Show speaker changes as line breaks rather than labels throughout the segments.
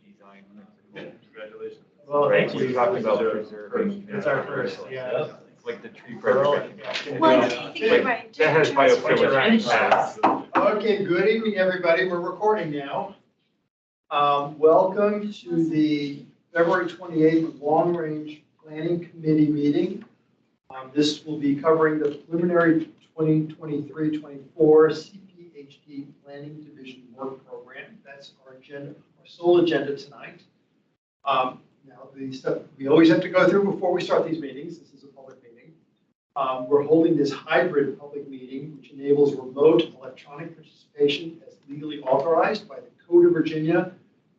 design.
Congratulations.
Well,
Right,
thank
we
you.
talked about preserving.
It's our first, yeah.
Like the tree
Earl,
preservation.
yeah.
Well, I think you're right.
That has biophysics.
Okay, good evening, everybody. We're recording now. Welcome to the February 28th Long Range Planning Committee meeting. This will be covering the preliminary 2023-24 CPHD Planning Division Work Program. That's our agenda, our sole agenda tonight. Now, the stuff we always have to go through before we start these meetings. This is a public meeting. We're holding this hybrid public meeting, which enables remote electronic participation as legally authorized by the Code of Virginia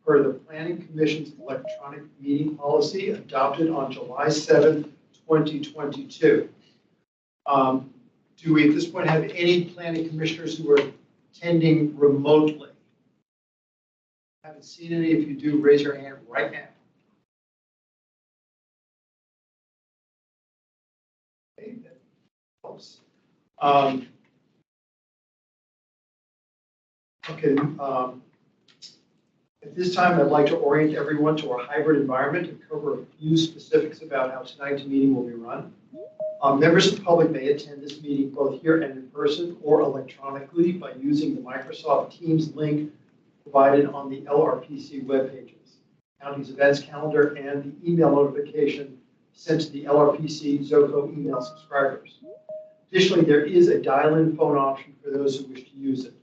per the Planning Commission's electronic meeting policy adopted on July 7, 2022. Do we at this point have any planning commissioners who are attending remotely? Haven't seen any. If you do, raise your hand right now. Okay, that helps. At this time, I'd like to orient everyone to our hybrid environment and cover a few specifics about how tonight's meeting will be run. Members of the public may attend this meeting both here and in person or electronically by using the Microsoft Teams link provided on the LRPC web pages, county's events calendar, and the email notification sent to the LRPC Zoco email subscribers. Additionally, there is a dial-in phone option for those who wish to use it.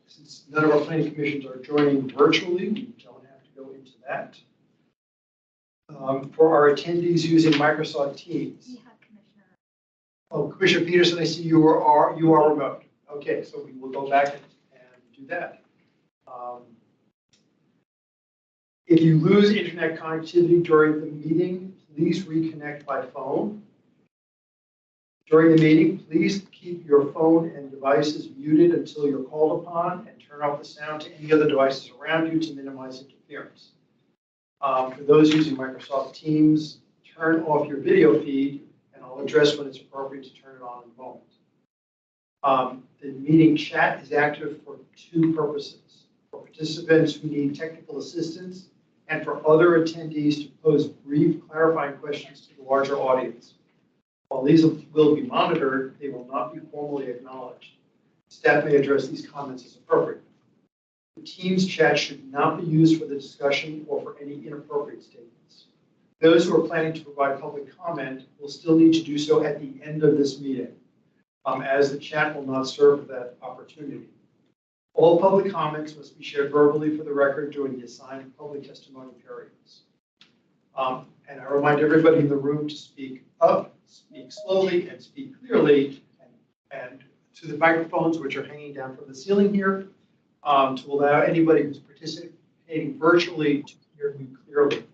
Since none of our planning commissions are joining virtually, we don't have to go into that. For our attendees using Microsoft Teams.
We have Commissioner.
Oh, Commissioner Peterson, I see you are remote. Okay, so we will go back and do that. If you lose internet connectivity during the meeting, please reconnect by phone. During the meeting, please keep your phone and devices muted until you're called upon and turn off the sound to any other devices around you to minimize interference. For those using Microsoft Teams, turn off your video feed, and I'll address when it's appropriate to turn it on in a moment. The meeting chat is active for two purposes: for participants who need technical assistance and for other attendees to pose brief clarifying questions to the larger audience. While these will be monitored, they will not be formally acknowledged. Staff may address these comments as appropriate. The Teams chat should not be used for the discussion or for any inappropriate statements. Those who are planning to provide public comment will still need to do so at the end of this meeting, as the chat will not serve that opportunity. All public comments must be shared verbally for the record during the assigned public testimony periods. And I remind everybody in the room to speak up, speak slowly, and speak clearly, and to the microphones which are hanging down from the ceiling here, to allow anybody who's participating virtually to hear you clearly.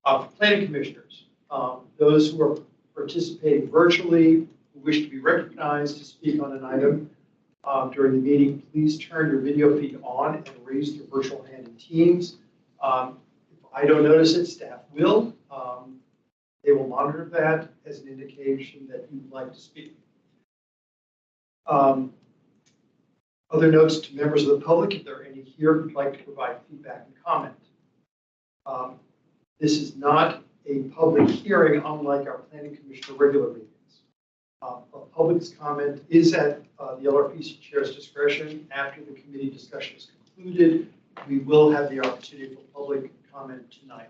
For planning commissioners, those who are participating virtually who wish to be recognized to speak on an item during the meeting, please turn your video feed on and raise your virtual hand in Teams. If I don't notice it, staff will. They will monitor that as an indication that you'd like to speak. Other notes to members of the public, if there are any here who'd like to provide feedback and comment. This is not a public hearing, unlike our planning commission regular meetings. Public's comment is at the LRPC chair's discretion. After the committee discussion is concluded, we will have the opportunity for public comment tonight.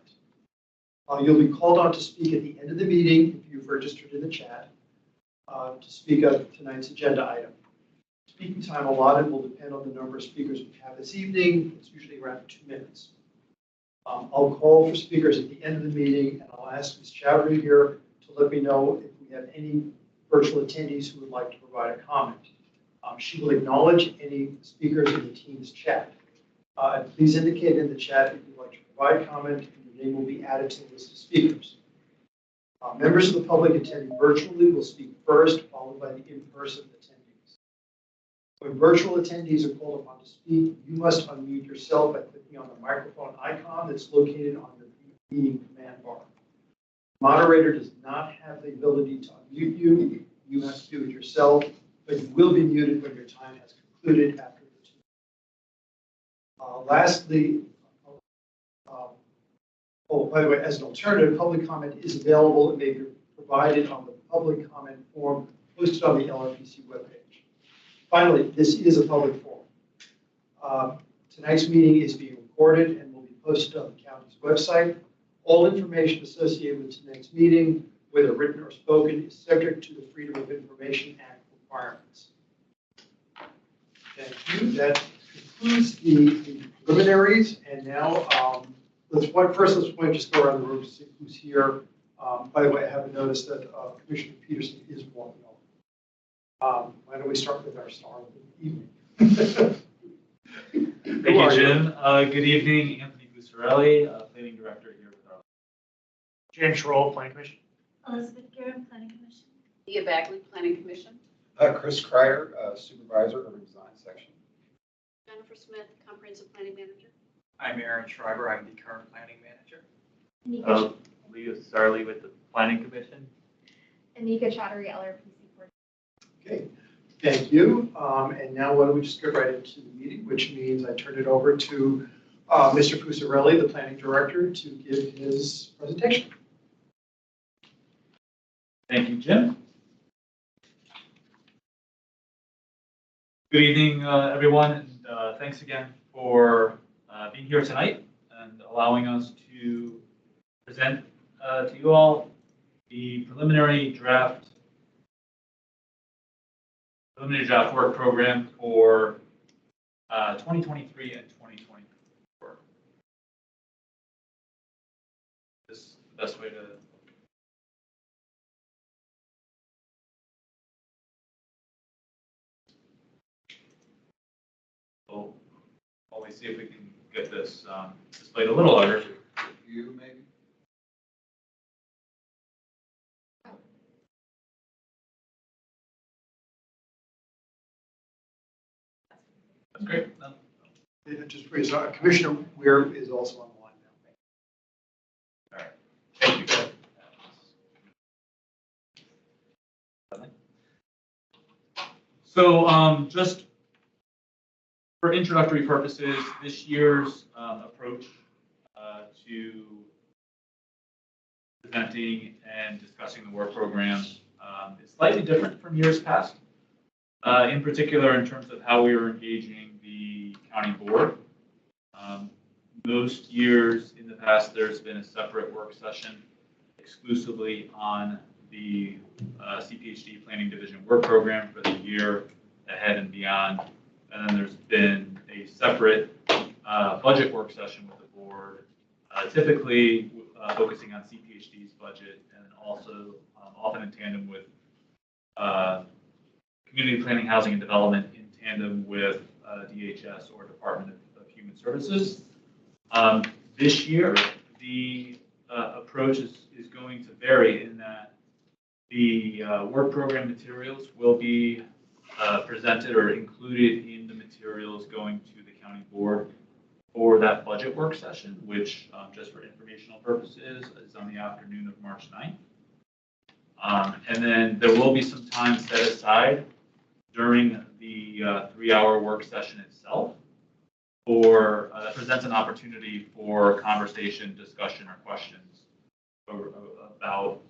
You'll be called on to speak at the end of the meeting if you've registered in the chat to speak of tonight's agenda item. Speaking time allotted will depend on the number of speakers we have this evening. It's usually around 2 minutes. I'll call for speakers at the end of the meeting, and I'll ask Ms. Chowdhury here to let me know if we have any virtual attendees who would like to provide a comment. She will acknowledge any speakers in the Teams chat. Please indicate in the chat if you'd like to provide comment, and your name will be added to the list of speakers. Members of the public attending virtually will speak first, followed by the in-person attendees. When virtual attendees are called upon to speak, you must unmute yourself by clicking on the microphone icon that's located on your meeting command bar. The moderator does not have the ability to unmute you. You have to do it yourself, but you will be muted when your time has concluded after the 2 minutes. Lastly, oh, by the way, as an alternative, public comment is available and may be provided on the public comment form posted on the LRPC webpage. Finally, this is a public forum. Tonight's meeting is being recorded and will be posted on the county's website. All information associated with tonight's meeting, whether written or spoken, is subject to the Freedom of Information Act requirements. Thank you. That concludes the preliminaries. And now, let's just go around the room to see who's here. By the way, I haven't noticed that Commissioner Peterson is walking over. Why don't we start with our star of the evening?
Thank you, Jim. Good evening, Anthony Busarelli, Planning Director here with Arlington.
James Schroll, Planning Commission.
Elizabeth Garrett, Planning Commission.
Leah Bagley, Planning Commission.
Chris Cryer, Supervisor, Urban Design Section.
Jennifer Smith, Comprehensive Planning Manager.
I'm Aaron Schreiber. I'm the current Planning Manager.
Anika,
Leo Sarley with the Planning Commission.
Anika Chaudhary, LRPC board.
Okay, thank you. And now why don't we just get right into the meeting, which means I turn it over to Mr. Pusarelli, the Planning Director, to give his presentation.
Thank you, Jim. Good evening, everyone, and thanks again for being here tonight and allowing us to present to you all the preliminary draft work program for 2023 and 2024. This is the best way to. We'll always see if we can get this displayed a little larger.
You maybe?
That's great. No.
Just please, Commissioner Weir is also on the line now.
All right. Thank you. So just for introductory purposes, this year's approach to presenting and discussing the work program is slightly different from years past. In particular, in terms of how we are engaging the county board. Most years in the past, there's been a separate work session exclusively on the CPHD Planning Division work program for the year ahead and beyond. And then there's been a separate budget work session with the board, typically focusing on CPHD's budget and also often in tandem with community planning, housing, and development in tandem with DHS or Department of Human Services. This year, the approach is going to vary in that the work program materials will be presented or included in the materials going to the county board for that budget work session, which just for informational purposes is on the afternoon of March 9th. And then there will be some time set aside during the 3-hour work session itself for that presents an opportunity for conversation, discussion, or questions about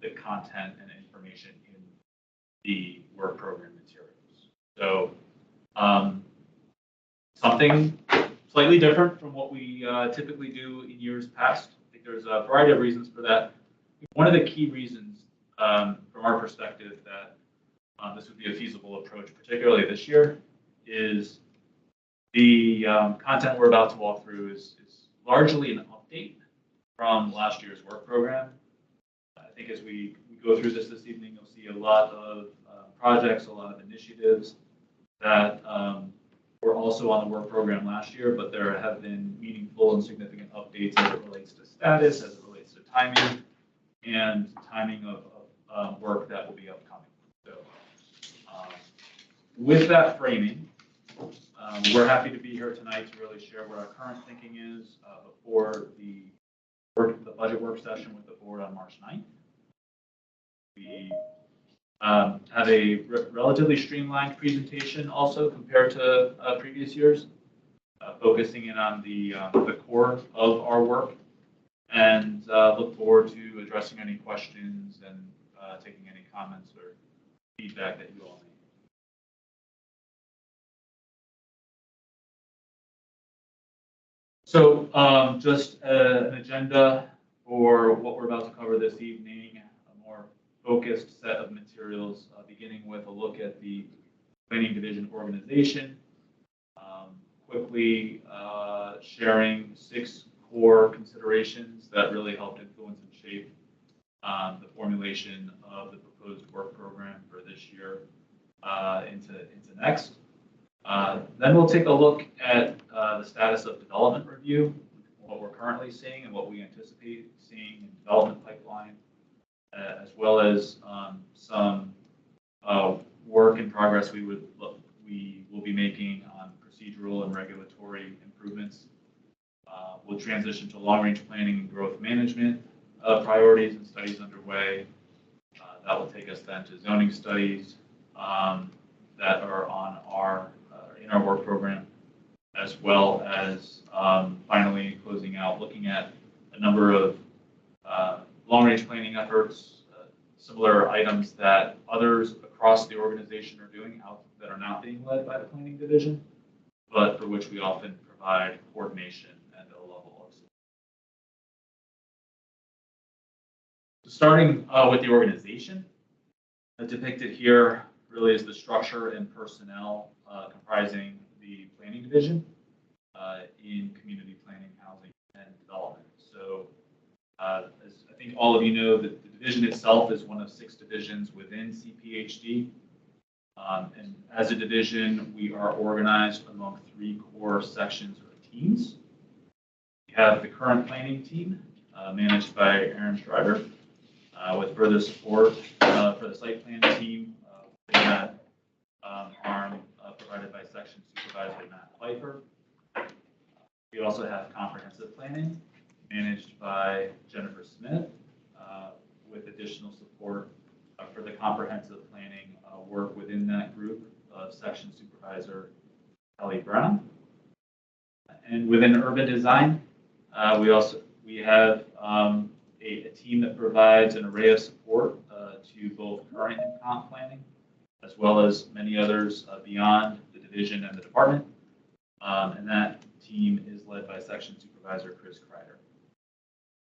the content and information in the work program materials. So something slightly different from what we typically do in years past. I think there's a variety of reasons for that. One of the key reasons from our perspective that this would be a feasible approach, particularly this year, is the content we're about to walk through is largely an update from last year's work program. I think as we go through this evening, you'll see a lot of projects, a lot of initiatives that were also on the work program last year, but there have been meaningful and significant updates as it relates to status, as it relates to timing, and timing of work that will be upcoming. So with that framing, we're happy to be here tonight to really share what our current thinking is before the budget work session with the board on March 9th. We have a relatively streamlined presentation also compared to previous years. focusing in on the core of our work, and look forward to addressing any questions and taking any comments or feedback that you all may. So just an agenda for what we're about to cover this evening, a more focused set of materials, beginning with a look at the planning division organization, quickly sharing 6 core considerations that really helped influence and shape the formulation of the proposed work program for this year into next. Then we'll take a look at the status of development review, what we're currently seeing and what we anticipate seeing in development pipeline, as well as some work in progress we will be making on procedural and regulatory improvements. We'll transition to long-range planning and growth management priorities and studies underway. That will take us then to zoning studies that are on in our work program, as well as finally closing out, looking at a number of long-range planning efforts, similar items that others across the organization are doing that are not being led by the planning division, but for which we often provide coordination and a level of support. Starting with the organization, depicted here really is the structure and personnel comprising the planning division in community planning, housing, and development. So as I think all of you know, that the division itself is one of 6 divisions within CPHD. And as a division, we are organized among 3 core sections or teams. We have the current planning team, managed by Aaron Schreiber, with further support for the site plan team within that arm provided by Section Supervisor Matt Pfeiffer. We also have comprehensive planning, managed by Jennifer Smith, with additional support for the comprehensive planning work within that group of Section Supervisor Kelly Brown. And within urban design, we have a team that provides an array of support to both current and comp planning, as well as many others beyond the division and the department. And that team is led by Section Supervisor Chris Kreider.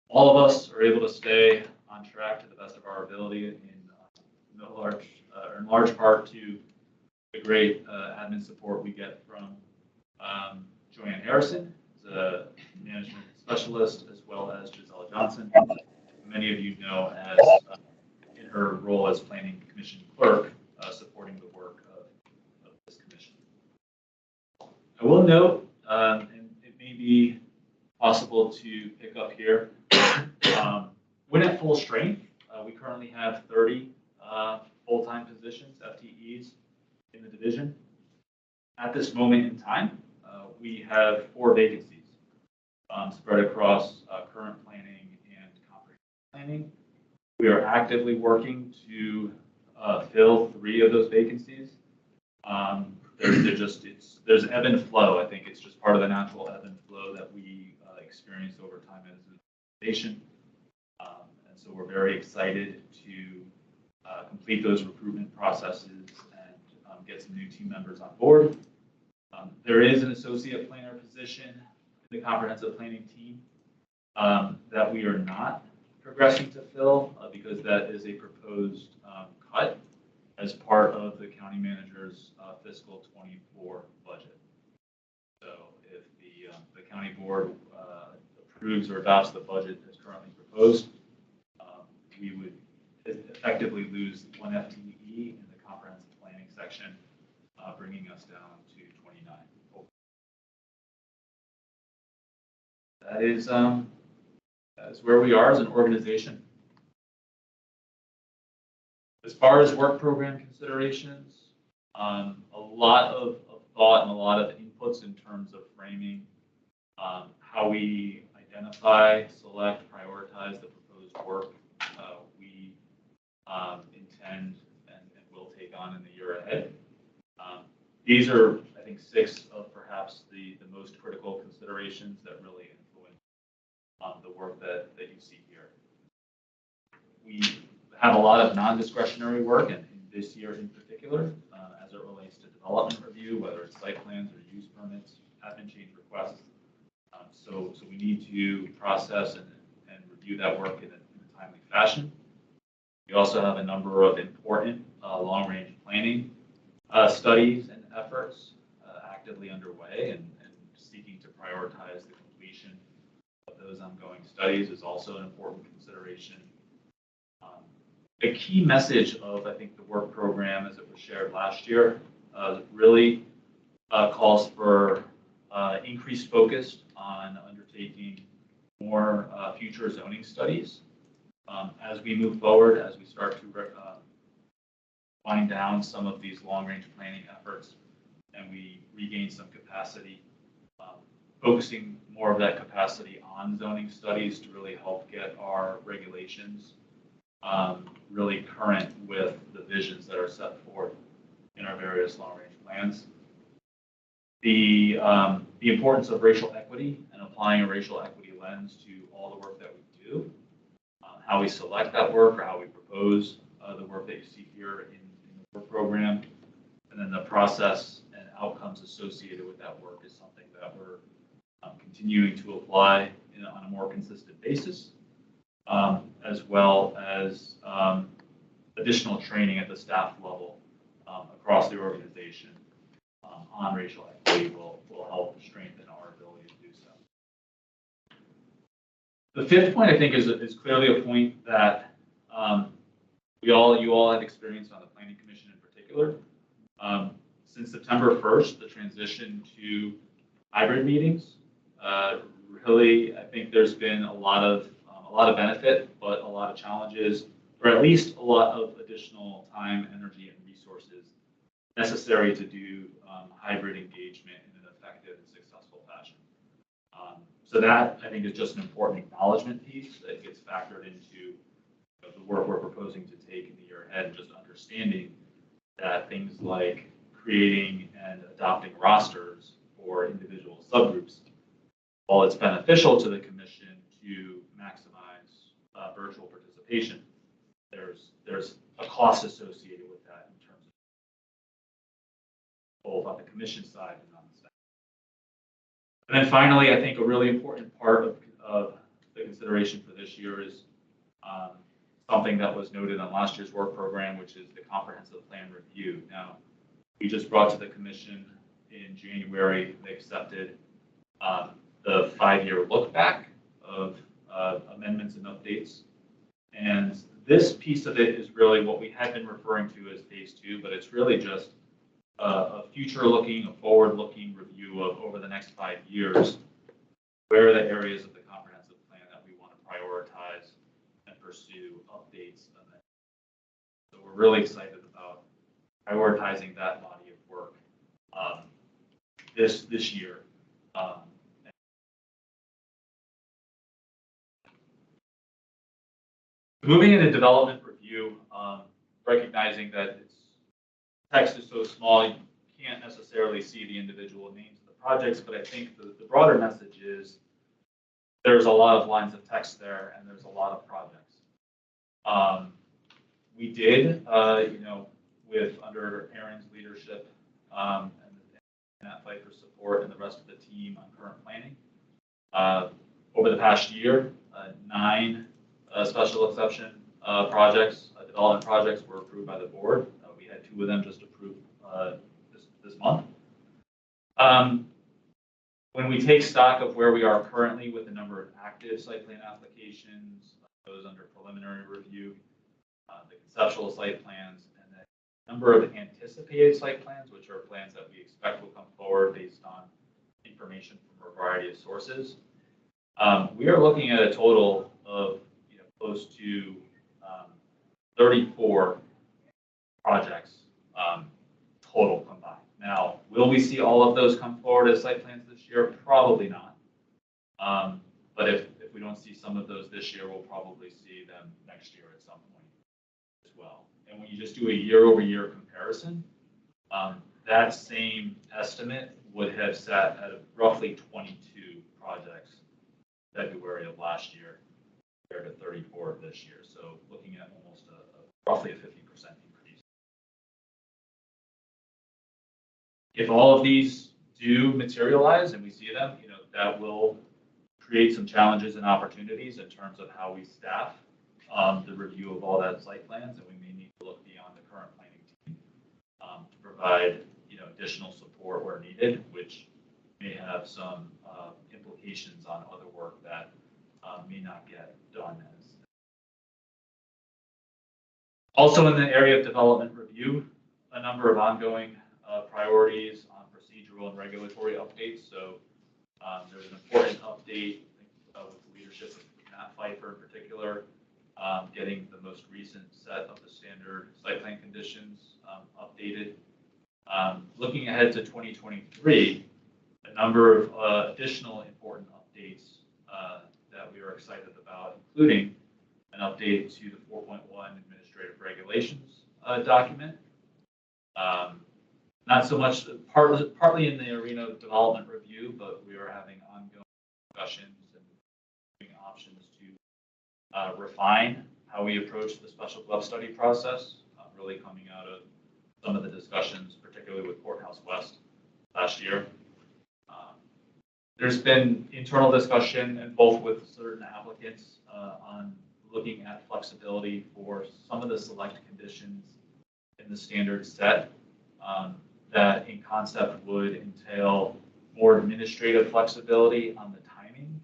All of us are able to stay on track to the best of our ability in large part to the great admin support we get from Joanne Harrison, who's a management specialist, as well as Gisela Johnson, who many of you know as in her role as Planning Commission clerk, supporting the work of this commission. I will note, and it may be possible to pick up here, when at full strength, we currently have 30 full-time positions, FTEs, in the division. At this moment in time, we have 4 vacancies spread across current planning and comprehensive planning. We are actively working to fill 3 of those vacancies. There's ebb and flow. I think it's just part of the natural ebb and flow that we experience over time as an organization. And so we're very excited to complete those recruitment processes and get some new team members on board. There is an associate planner position in the comprehensive planning team that we are not progressing to fill because that is a proposed cut as part of the county manager's fiscal 24 budget. So if the county board approves or adopts the budget as currently proposed, we would effectively lose 1 FTE in the comprehensive planning section, bringing us down to 29. That is where we are as an organization. As far as work program considerations, a lot of thought and a lot of inputs in terms of framing how we identify, select, prioritize the proposed work we intend and will take on in the year ahead. These are, I think, 6 of perhaps the most considerations that really influence the work that you see here. We have a lot of non-discretionary work, and in this year in particular, as it relates to development review, whether it's site plans or use permits, admin change requests. So we need to process and review that work in a timely fashion. We also have a number of important long-range planning studies and efforts actively underway, and seeking to prioritize the completion of those ongoing studies is also an important consideration. A key message of, I think, the work program as it was shared last year really calls for increased focus on undertaking more future zoning studies. As we move forward, as we start to wind down some of these long-range planning efforts and we regain some capacity, focusing more of that capacity on zoning studies to really help get our regulations really current with the visions that are set forth in our various long-range plans. The importance of racial equity and applying a racial equity lens to all the work that we do, how we select that work or how we propose the work that you see here in the work program, and then the process and outcomes associated with that work is something that we're continuing to apply on a more consistent basis, as well as additional training at the staff level across the organization on racial equity will help strengthen our ability to do so. The fifth point, I think, is clearly a point that you all have experienced on the Planning Commission in particular. Since September 1st, the transition to hybrid meetings, really, I think there's been a lot of benefit, but a lot of challenges, or at least a lot of additional time, energy, and resources necessary to do hybrid engagement in an effective and successful fashion. So that, I think, is just an important acknowledgement piece that gets factored into the work we're proposing to take in the year ahead, and just understanding that things like creating and adopting rosters for individual subgroups, while it's beneficial to the commission to maximize virtual participation, there's a cost associated with that in terms of both on the commission side and on the staff. And then finally, I think a really important part of the consideration for this year is something that was noted on last year's work program, which is the comprehensive plan review. Now, we just brought to the commission in January, they accepted the 5-year look back of amendments and updates. And this piece of it is really what we had been referring to as phase 2, but it's really just a future-looking, a forward-looking review of over the next 5 years, where are the areas of the comprehensive plan that we want to prioritize and pursue updates. So we're really excited about prioritizing that body of work this year. Moving into development review, recognizing that text is so small, you can't necessarily see the individual names of the projects, but I think the broader message is there's a lot of lines of text there, and there's a lot of projects. We did, with under Aaron's leadership and Matt Pfeiffer's support and the rest of the team on current planning, over the past year, 9 special exception projects, development projects were approved by the board. We had 2 of them just approved this month. When we take stock of where we are currently with the number of active site plan applications, those under preliminary review, the conceptual site plans, and the number of anticipated site plans, which are plans that we expect will come forward based on information from a variety of sources, we are looking at a total of close to 34 projects total combined. Now, will we see all of those come forward as site plans this year? Probably not. But if we don't see some of those this year, we'll probably see them next year at some point as well. And when you just do a year-over-year comparison, that same estimate would have sat at roughly 22 February of last year compared to 34 of this year. So looking at almost roughly a 50% increase. If all of these do materialize and we see them, that will create some challenges and opportunities in terms of how we staff the review of all that site plans, and we may need to look beyond the current planning team to provide additional support where needed, which may have some implications on other work that may not get done. Also in the area of development review, a number of ongoing priorities on procedural and regulatory updates. So there's an important update with the leadership of Matt Pfeiffer in particular, getting the most recent set of the standard site plan conditions updated. Looking ahead to 2023, a number of additional important updates that we are excited about, including an update to the 4.1 administrative regulations document. Not so much partly in the arena of development review, but we are having ongoing discussions and looking at options to refine how we approach the special glove study process, really coming out of some of the discussions, particularly with Courthouse West last year. There's been internal discussion, and both with certain applicants, on looking at flexibility for some of the select conditions in the standard set that in concept would entail more administrative flexibility on the timing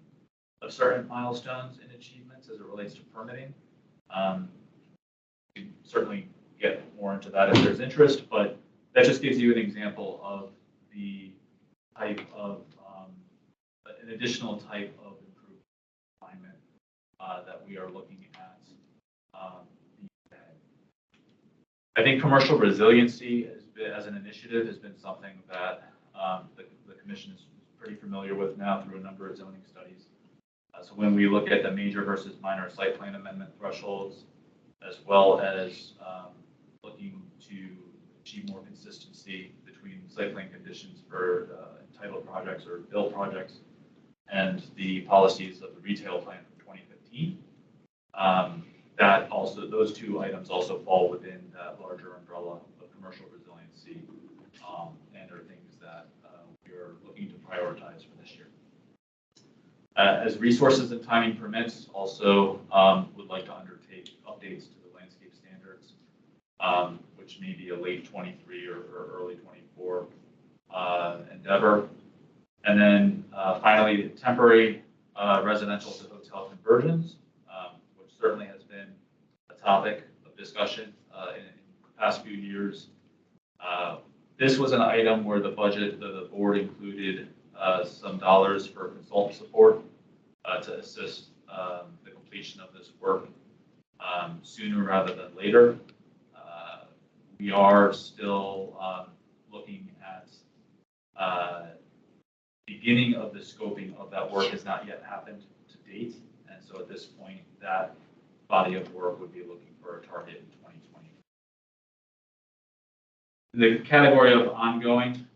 of certain milestones and achievements as it relates to permitting. We can certainly get more into that if there's interest, but that just gives you an example of the type of, an additional type of improved alignment that we are looking at. I think commercial resiliency as an initiative has been something that the commission is pretty familiar with now through a number of zoning studies. So when we look at the major versus minor site plan amendment thresholds, as well as looking to achieve more consistency between site plan conditions for entitled projects or build projects and the policies of the retail plan from 2015, that also, those two items also fall within that larger umbrella of commercial resiliency and are things that we are looking to prioritize for this year. As resources and timing permits, also would like to undertake updates to the landscape standards, which may be a late 23 or early 24 endeavor. And then finally, temporary residential to hotel conversions, which certainly has been a topic of discussion in the past few years. This was an item where the budget, the board included some dollars for consultant support to assist the completion of this work sooner rather than later. We are still looking at beginning of the scoping of that work has not yet happened to date. And so at this point, that body of work would be looking for a target in 2020. The category of ongoing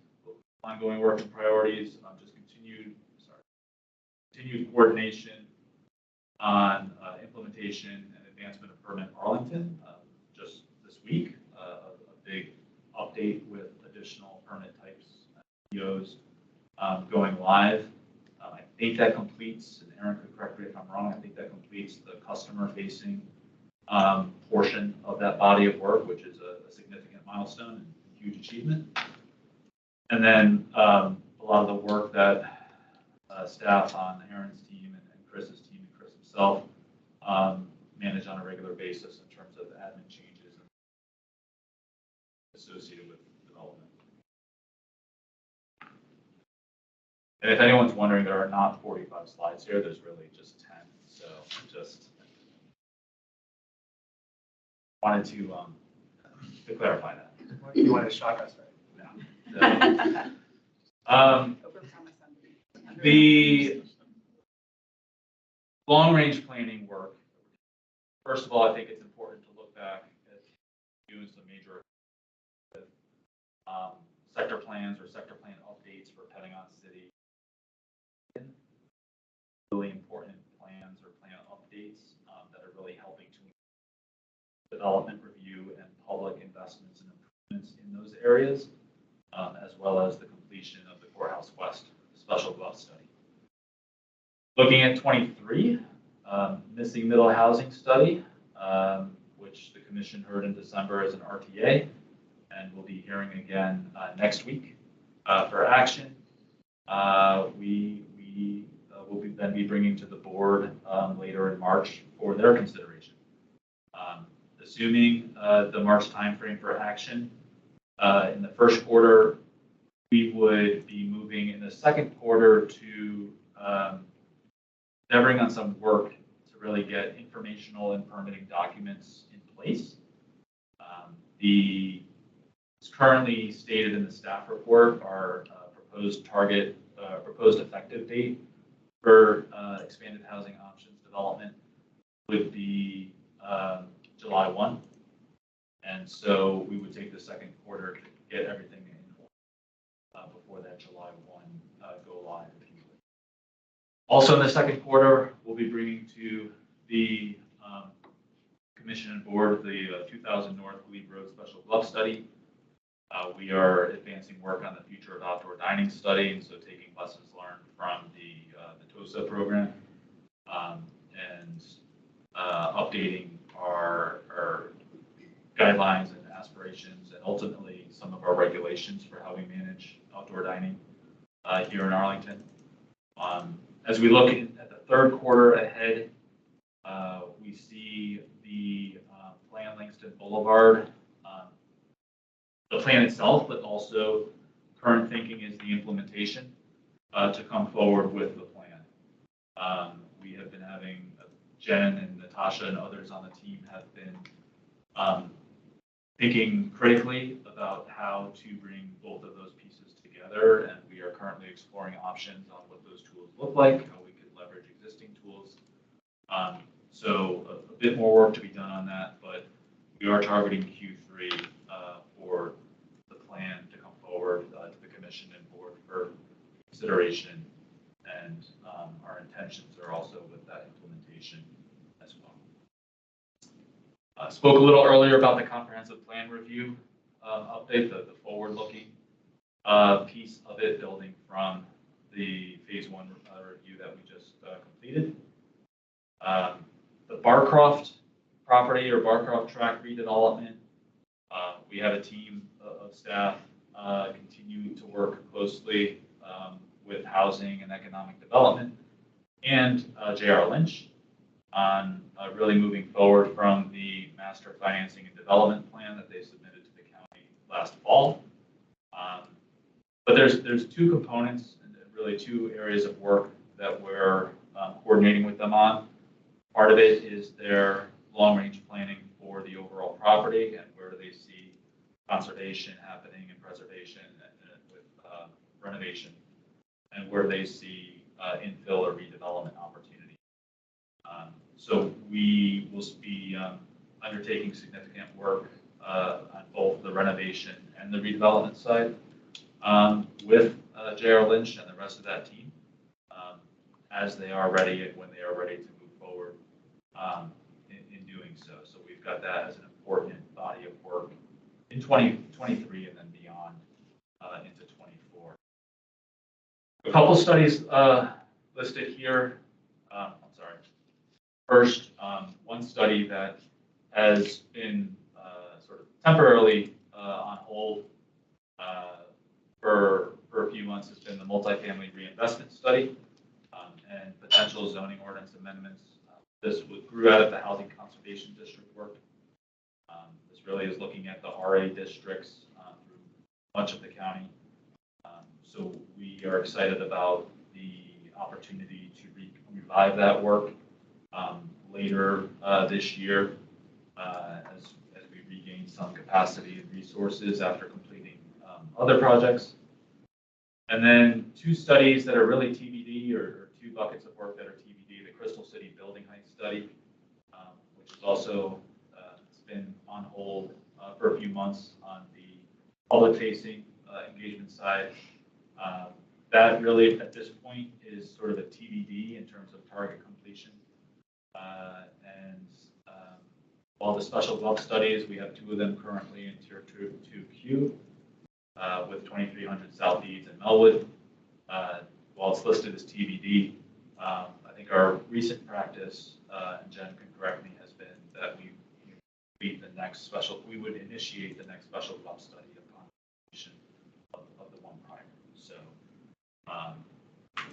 work and priorities, just continued coordination on implementation and advancement of permit Arlington. Just this week, a big update with additional permit types, POs going live. I think that completes, and Aaron could correct me if I'm wrong, I think that completes the customer-facing portion of that body of work, which is a significant milestone and huge achievement. And then a lot of the work that staff on Aaron's team and Chris's team and Chris himself manage on a regular basis in terms of admin changes associated with development. And if anyone's wondering, there are not 45 slides here. There's really just 10. So just wanted to clarify that.
You want to shock us, right?
No. The long-range planning work, first of all, I think it's important to look back at doing some major sector plans or sector plan updates for Pentagon City. Really important updates that are really helping to development review and public investments and improvements in those areas, as well as the completion of the Courthouse West Special Glove Study. Looking at 23, missing middle housing study, which the commission heard in December as an RTA, and we'll be hearing again next week for action. We will then be bringing to the board later in March for their consideration. Assuming the March timeframe for action, in the first quarter, we would be moving in the second quarter to endeavoring on some work to really get informational and permitting documents in place. It's currently stated in the staff report, our proposed effective date for expanded housing options development would be July 1. And so we would take the second quarter to get everything in before that July 1 go live, if you would. Also in the second quarter, we'll be bringing to the commission and board the 2000 North Glebe Road Special Glove Study. We are advancing work on the future of outdoor dining study, and so taking lessons learned from the TOSA program and updating our guidelines and aspirations, and ultimately some of our regulations for how we manage outdoor dining here in Arlington. As we look at the third quarter ahead, we see the plan Langston Boulevard, the plan itself, but also current thinking is the implementation to come forward with the plan. We have been having Jen and Natasha and others on the team have been thinking critically about how to bring both of those pieces together, and we are currently exploring options on what those tools look like, how we could leverage existing tools. So a bit more work to be done on that, but we are targeting Q3 for the plan to come forward to the commission and board for consideration, and our intentions are also with that implementation as well. Spoke a little earlier about the comprehensive plan review update, the forward-looking piece of it, building from the phase 1 review that we just completed. The Barcroft property or Barcroft track redevelopment, we have a team of staff continuing to work closely with housing and economic development and J.R. Lynch on really moving forward from the master financing and development plan that they submitted to the county last fall. But there's two components and really two areas of work that we're coordinating with them on. Part of it is their long-range planning for the overall property and where do they see conservation happening and preservation and with renovation, and where they see infill or redevelopment opportunity. So we will be undertaking significant work on both the renovation and the redevelopment side with J.R. Lynch and the rest of that team as they are ready and when they are ready to move forward in doing so. So we've got that as an important body of work in 2023 and then beyond into 24. A couple studies listed here. I'm sorry. First, one study that has been sort of temporarily on hold for a few months has been the multifamily reinvestment study and potential zoning ordinance amendments. This grew out of the Housing Conservation District work. This really is looking at the RA districts through much of the county. So we are excited about the opportunity to revive that work later this year as we regain some capacity and resources after completing other projects. And then two studies that are really TBD, or two buckets of work that are TBD, the Crystal City Building Heights Study, which is also it's been on hold for a few months on the public-facing engagement side. That really, at this point, is sort of a TBD in terms of target completion. And while the special gov studies, we have 2 of them currently in Tier 2Q with 2300 South Eads and Melwood. While it's listed as TBD, I think our recent practice, and Jen can correct me, has been that we would initiate the next special gov study upon completion of the one prior. So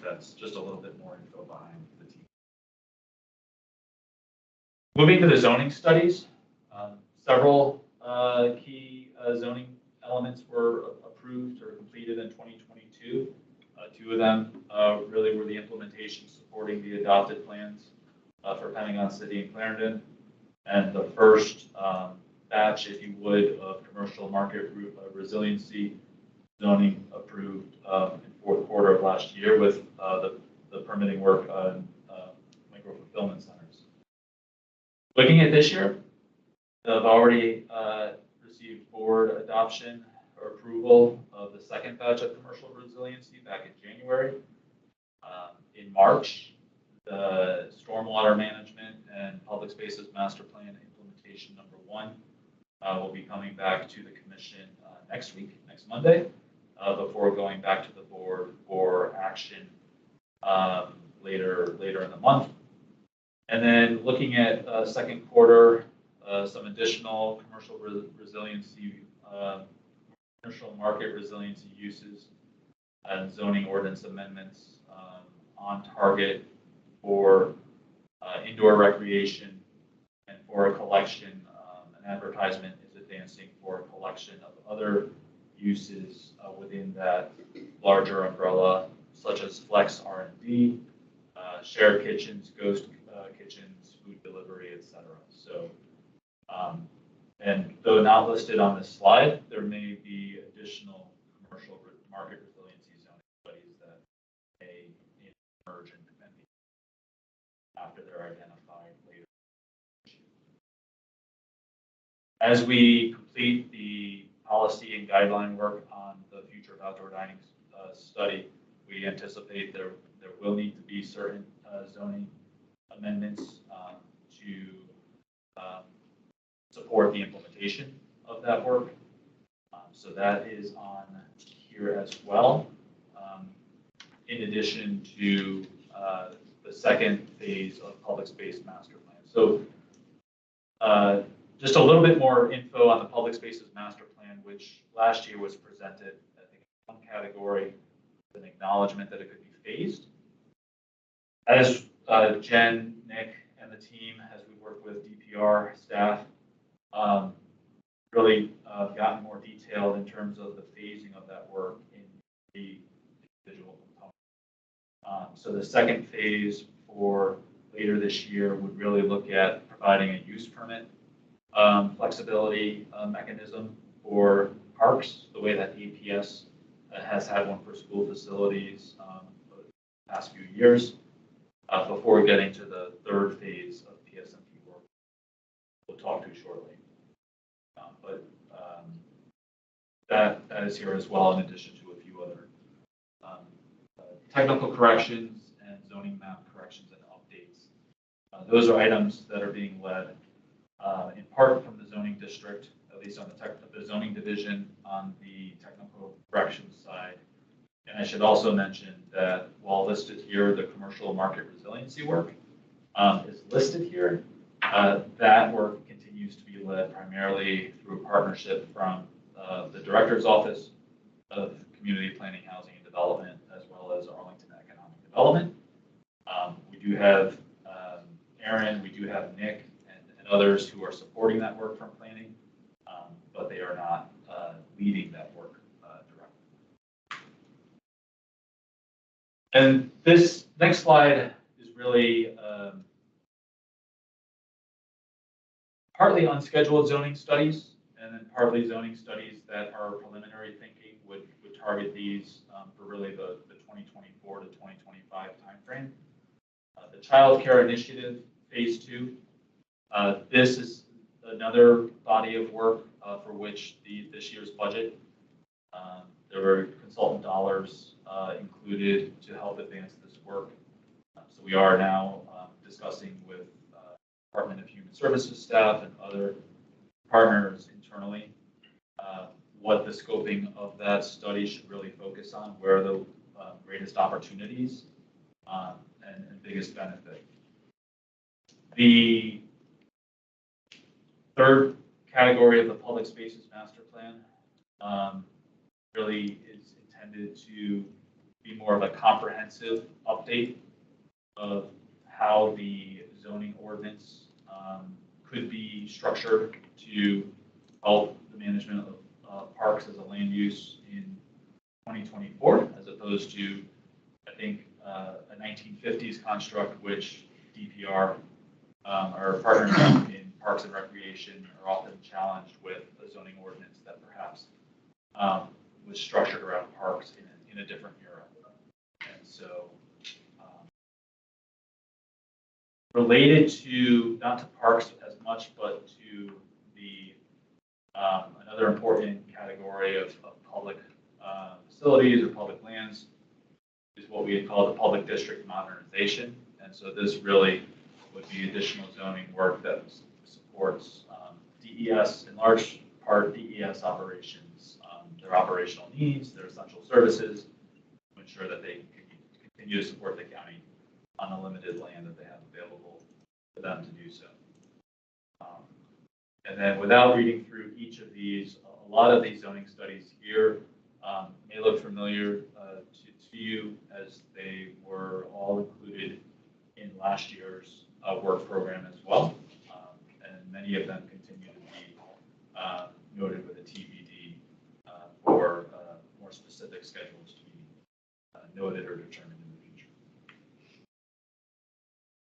that's just a little bit more info behind the team. Moving to the zoning studies, several key zoning elements were approved or completed in 2022. 2 of them really were the implementation supporting the adopted plans for Pentagon City and Clarendon. And the first batch, if you would, of commercial market resiliency zoning approved in 4th quarter of last year with the permitting work on micro fulfillment centers. Looking at this year, I've already received board adoption or approval of the 2nd batch of commercial resiliency back in January. In March, the stormwater management and public spaces master plan implementation number 1 will be coming back to the commission next week, next Monday, before going back to the board for action later in the month. And then looking at 2nd quarter, some additional commercial resiliency, commercial market resiliency uses and zoning ordinance amendments on target for indoor recreation and for a collection. An advertisement is advancing for a collection of other uses within that larger umbrella, such as flex R&D, shared kitchens, ghost kitchens, food delivery, etc. So, and though not listed on this slide, there may be additional commercial market resiliency zoning studies that may emerge and after they're identified later. As we complete the policy and guideline work on the future of outdoor dining study, we anticipate there will need to be certain zoning amendments to support the implementation of that work. So that is on here as well. In addition to the 2nd phase of public space master plan. So just a little bit more info on the public spaces master plan, which last year was presented, I think, in one category, an acknowledgement that it could be phased. As Jen, Nick, and the team, as we work with DPR staff, really gotten more detailed in terms of the phasing of that work in the individual components. So the 2nd phase for later this year would really look at providing a use permit flexibility mechanism for parks, the way that APS has had one for school facilities for the past few years, before getting to the 3rd phase of PSMP work we'll talk to shortly. But that is here as well, in addition to a few other technical corrections and zoning map corrections and updates. Those are items that are being led in part from the zoning district, at least on the zoning division on the technical corrections side. And I should also mention that while listed here, the commercial market resiliency work is listed here. That work continues to be led primarily through a partnership from the Director's Office of Community Planning, Housing, and Development, as well as Arlington Economic Development. We do have Aaron, we do have Nick, and others who are supporting that work from planning, but they are not leading that work directly. And this next slide is really partly unscheduled zoning studies, and then partly zoning studies that are preliminary thinking would target these for really the 2024 to 2025 timeframe. The Child Care Initiative Phase 2. This is another body of work for which this year's budget, there were consultant dollars included to help advance this work. So we are now discussing with Department of Human Services staff and other partners internally, what the scoping of that study should really focus on, where are the greatest opportunities and biggest benefit. The third category of the public spaces master plan really is intended to be more of a comprehensive update of how the zoning ordinance could be structured to help the management of parks as a land use in 2024, as opposed to, I think, a 1950s construct, which DPR, our partners in Parks and Recreation, are often challenged with a zoning ordinance that perhaps was structured around parks in a different era. And so, related to, not to parks as much, but to the another important category of public facilities or public lands is what we had called the public district modernization. And so this really would be additional zoning work that supports DES, in large part DES operations, their operational needs, their essential services, to ensure that they continue to support the county on the limited land that they have available for them to do so. And then without reading through each of these, a lot of these zoning studies here may look familiar to you, as they were all included in last year's work program as well. And many of them continue to be noted with a TBD for more specific schedules to be noted or determined in the future.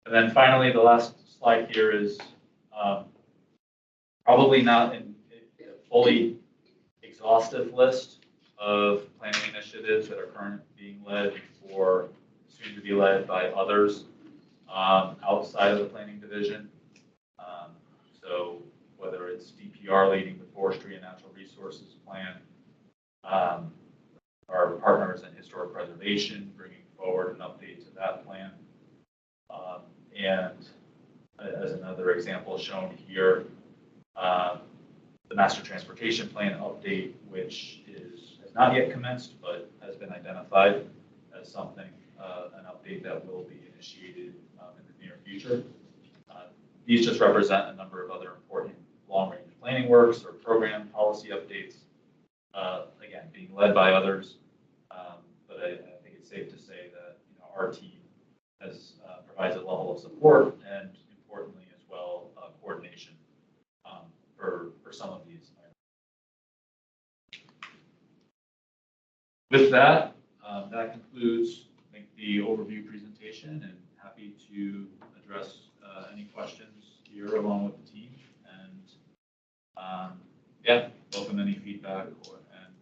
And then finally, the last slide here is probably not a fully exhaustive list of planning initiatives that are currently being led or soon to be led by others outside of the planning division. So whether it's DPR leading the Forestry and Natural Resources Plan, our partners in historic preservation bringing forward an update to that plan, and as another example shown here, the Master Transportation Plan update, which has not yet commenced, but has been identified as something, an update that will be initiated in the near future. These just represent a number of other important long-range planning works or program policy updates, again, being led by others. But I think it's safe to say that our team provides a level of support and, importantly as well, coordination for some of these items. With that, that concludes, I think, the overview presentation, and happy to address any questions here along with the team, and yeah, welcome any feedback and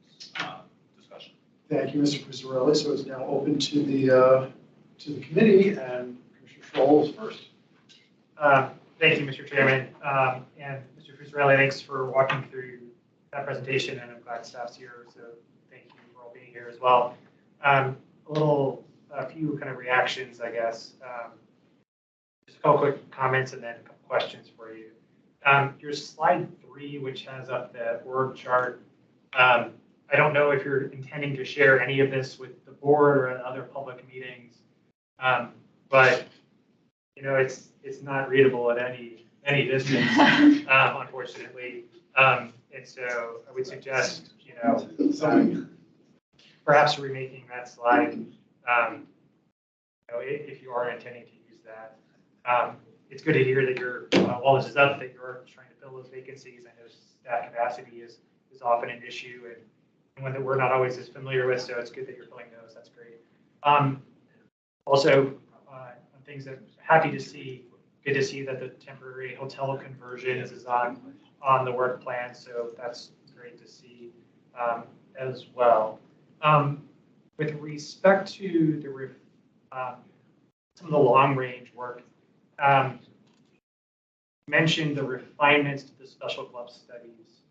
discussion.
Thank you, Mr. Pizzarelli. So it's now open to the committee, and Commissioner Scholl is first.
Thank you, Mr. Chairman. And Mr. Pizzarelli, thanks for walking through that presentation, and I'm glad staff's here, so thank you for all being here as well. A few kind of reactions, I guess. Just a couple quick comments and then a couple questions for you. Your slide 3, which has up the org chart, I don't know if you're intending to share any of this with the board or at other public meetings, but it's not readable at any distance, unfortunately. And so I would suggest, perhaps remaking that slide, if you are intending to use that. It's good to hear that you're, while this is up, that you're trying to fill those vacancies. I know staff capacity is often an issue and one that we're not always as familiar with, so it's good that you're filling those. That's great. Also, things that I'm good to see that the temporary hotel conversion is on the work plan, so that's great to see as well. With respect to some of the long-range work, mentioned the refinements to the special club studies.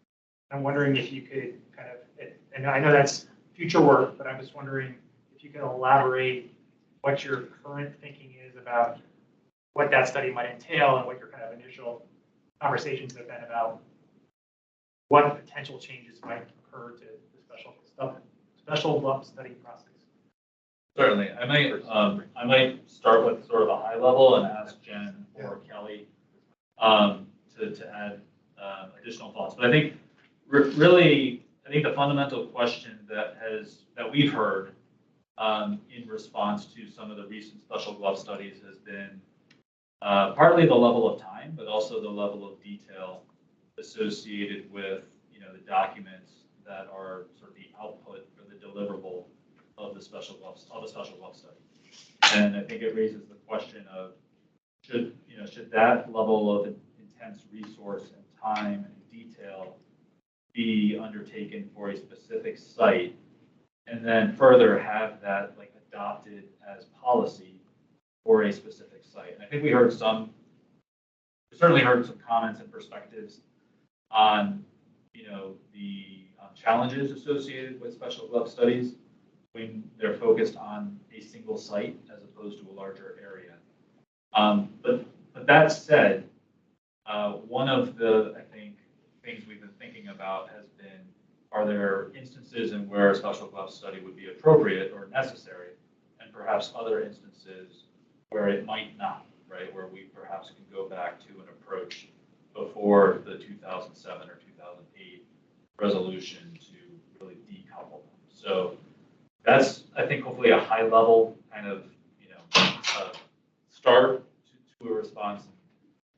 I'm wondering if you could kind of, and I know that's future work, but I was wondering if you could elaborate what your current thinking is about what that study might entail and what your kind of initial conversations have been about what potential changes might occur to the special gov study process.
Certainly. I might start with sort of a high level and ask Jen or Kelly to add additional thoughts. But I think really, I think the fundamental question that we've heard in response to some of the recent special glove studies has been partly the level of time, but also the level of detail associated with, the documents that are sort of the output or the deliverable of the special glove study. And I think it raises the question of should that level of intense resource and time and detail be undertaken for a specific site, and then further have that like adopted as policy for a specific site. And I think we certainly heard some comments and perspectives on, the challenges associated with special glove studies when they're focused on a single site as opposed to a larger area. But that said, one of the, I think, things we've been thinking about has been, are there instances in where a special glove study would be appropriate or necessary, and perhaps other instances where it might not, right? Where we perhaps can go back to an approach before the 2007 or 2008 resolution to really decouple them. So that's, I think, hopefully a high level kind of, start to a response.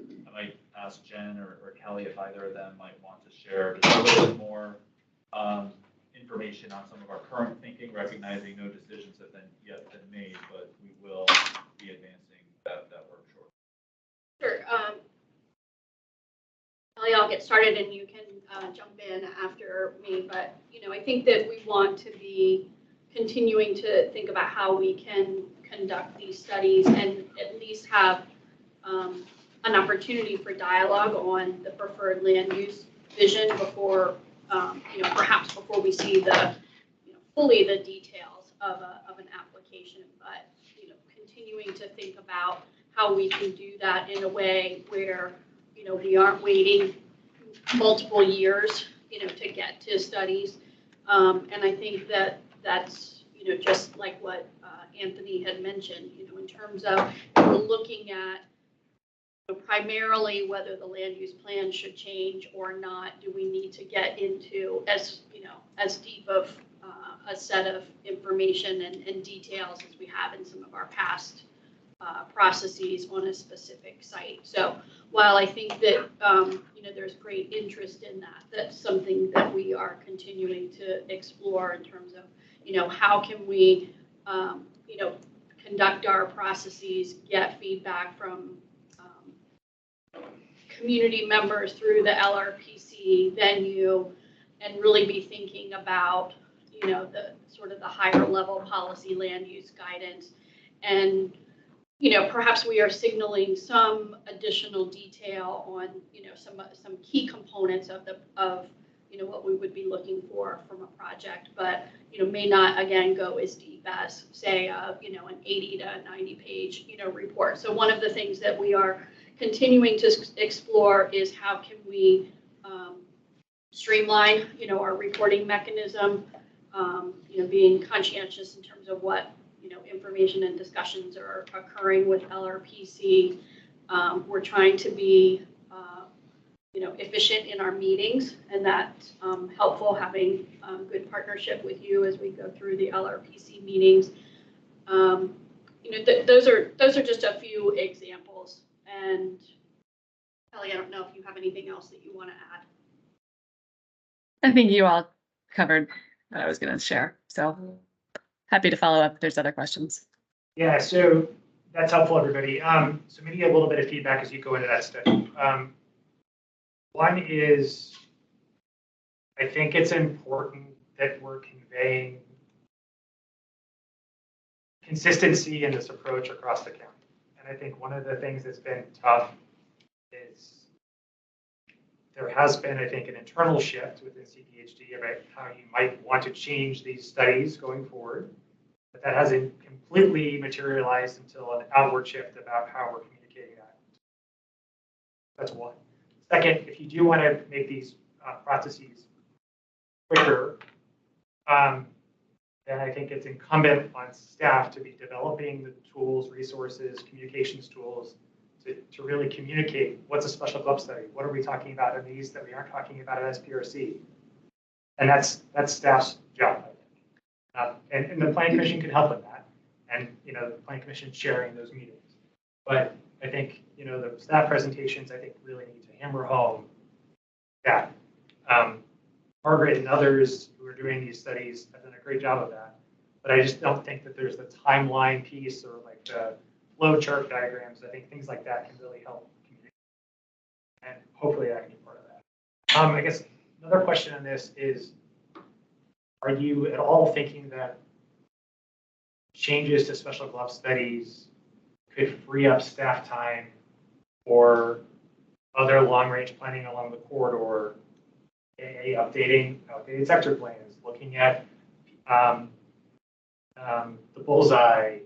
I might ask Jen or Kelly if either of them might want to share just a little bit more information on some of our current thinking, recognizing no decisions have yet been made, but we will be advancing that work shortly.
Sure. Kelly, I'll get started and you can jump in after me. But, I think that we want to be continuing to think about how we can conduct these studies and at least have an opportunity for dialogue on the preferred land use vision before, perhaps before we see the, fully the details of an application. But, continuing to think about how we can do that in a way where, we aren't waiting multiple years, to get to studies. And I think that that's, just like what Anthony had mentioned, in terms of we're looking at primarily whether the land use plan should change or not. Do we need to get into as deep of a set of information and details as we have in some of our past processes on a specific site? So while I think that there's great interest in that, that's something that we are continuing to explore in terms of how can we conduct our processes, get feedback from community members through the LRPC venue, and really be thinking about the sort of the higher level policy land use guidance. And perhaps we are signaling some additional detail on some key components of what we would be looking for from a project, but may not again go as deep as say an 80 to 90 page report. So one of the things that we are continuing to explore is how can we streamline our reporting mechanism, being conscientious in terms of what information and discussions are occurring with LRPC. We're trying to be efficient in our meetings, and that's helpful having good partnership with you as we go through the LRPC meetings. Those are just a few examples. And Kelly, I don't know if you have anything else that you want to add.
I think you all covered what I was going to share. So happy to follow up if there's other questions.
Yeah, so that's helpful, everybody. So maybe a little bit of feedback as you go into that study. One is, I think it's important that we're conveying consistency in this approach across the county. And I think one of the things that's been tough is there has been, I think, an internal shift within CPHD about how you might want to change these studies going forward. But that hasn't completely materialized until an outward shift about how we're communicating That's one. Second, if you do want to make these processes quicker, then I think it's incumbent on staff to be developing the tools, resources, communications tools to really communicate what's a special club study, what are we talking about in these that we aren't talking about at SPRC, and that's staff's job, I think. And the planning commission can help with that, and the planning commission sharing those meetings. But I think the staff presentations I think really need to hammer home that. Margaret and others who are doing these studies have done a great job of that. But I just don't think that there's the timeline piece or like the flow chart diagrams. I think things like that can really help communicate. And hopefully I can be part of that. I guess another question on this is, are you at all thinking that changes to special glove studies could free up staff time for other long-range planning along the corridor, updating outdated sector plans, looking at the bullseye?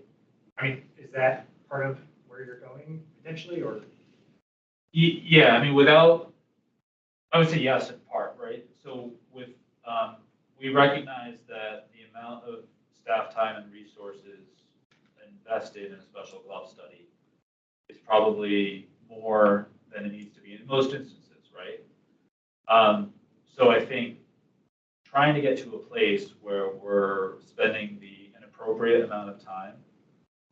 I mean, is that part of where you're going potentially, or?
Yeah, I mean, I would say yes in part, right? So with, we recognize that the amount of staff time and resources invested in a special glove study is probably more than it needs to be in most instances, right? So I think trying to get to a place where we're spending an appropriate amount of time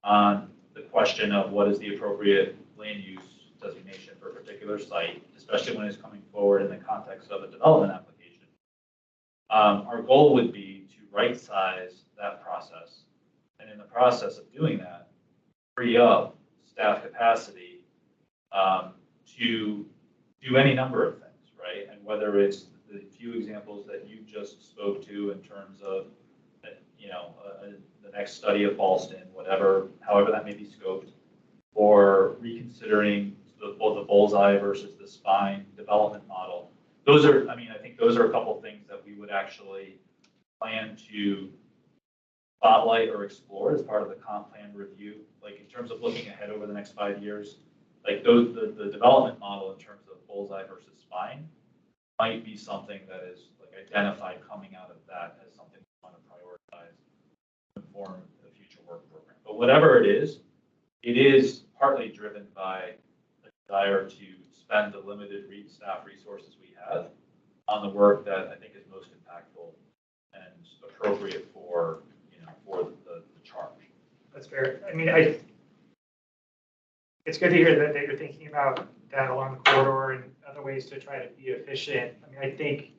on the question of what is the appropriate land use designation for a particular site, especially when it's coming forward in the context of a development application. Our goal would be to right-size that process, and in the process of doing that, free up staff capacity to do any number of things, right? And whether it's the few examples that you just spoke to in terms of, the next study of Ballston, however that may be scoped, or reconsidering both the bullseye versus the spine development model. I think those are a couple of things that we would actually plan to spotlight or explore as part of the comp plan review. Like in terms of looking ahead over the next 5 years, like the development model in terms of bullseye versus spine might be something that is like identified coming out of that as something we want to prioritize to inform the future work program. But whatever it is partly driven by the desire to spend the limited staff resources we have on the work that I think is most impactful and appropriate for the charge.
That's fair. I mean, it's good to hear that you're thinking about that along the corridor and other ways to try to be efficient. I mean, I think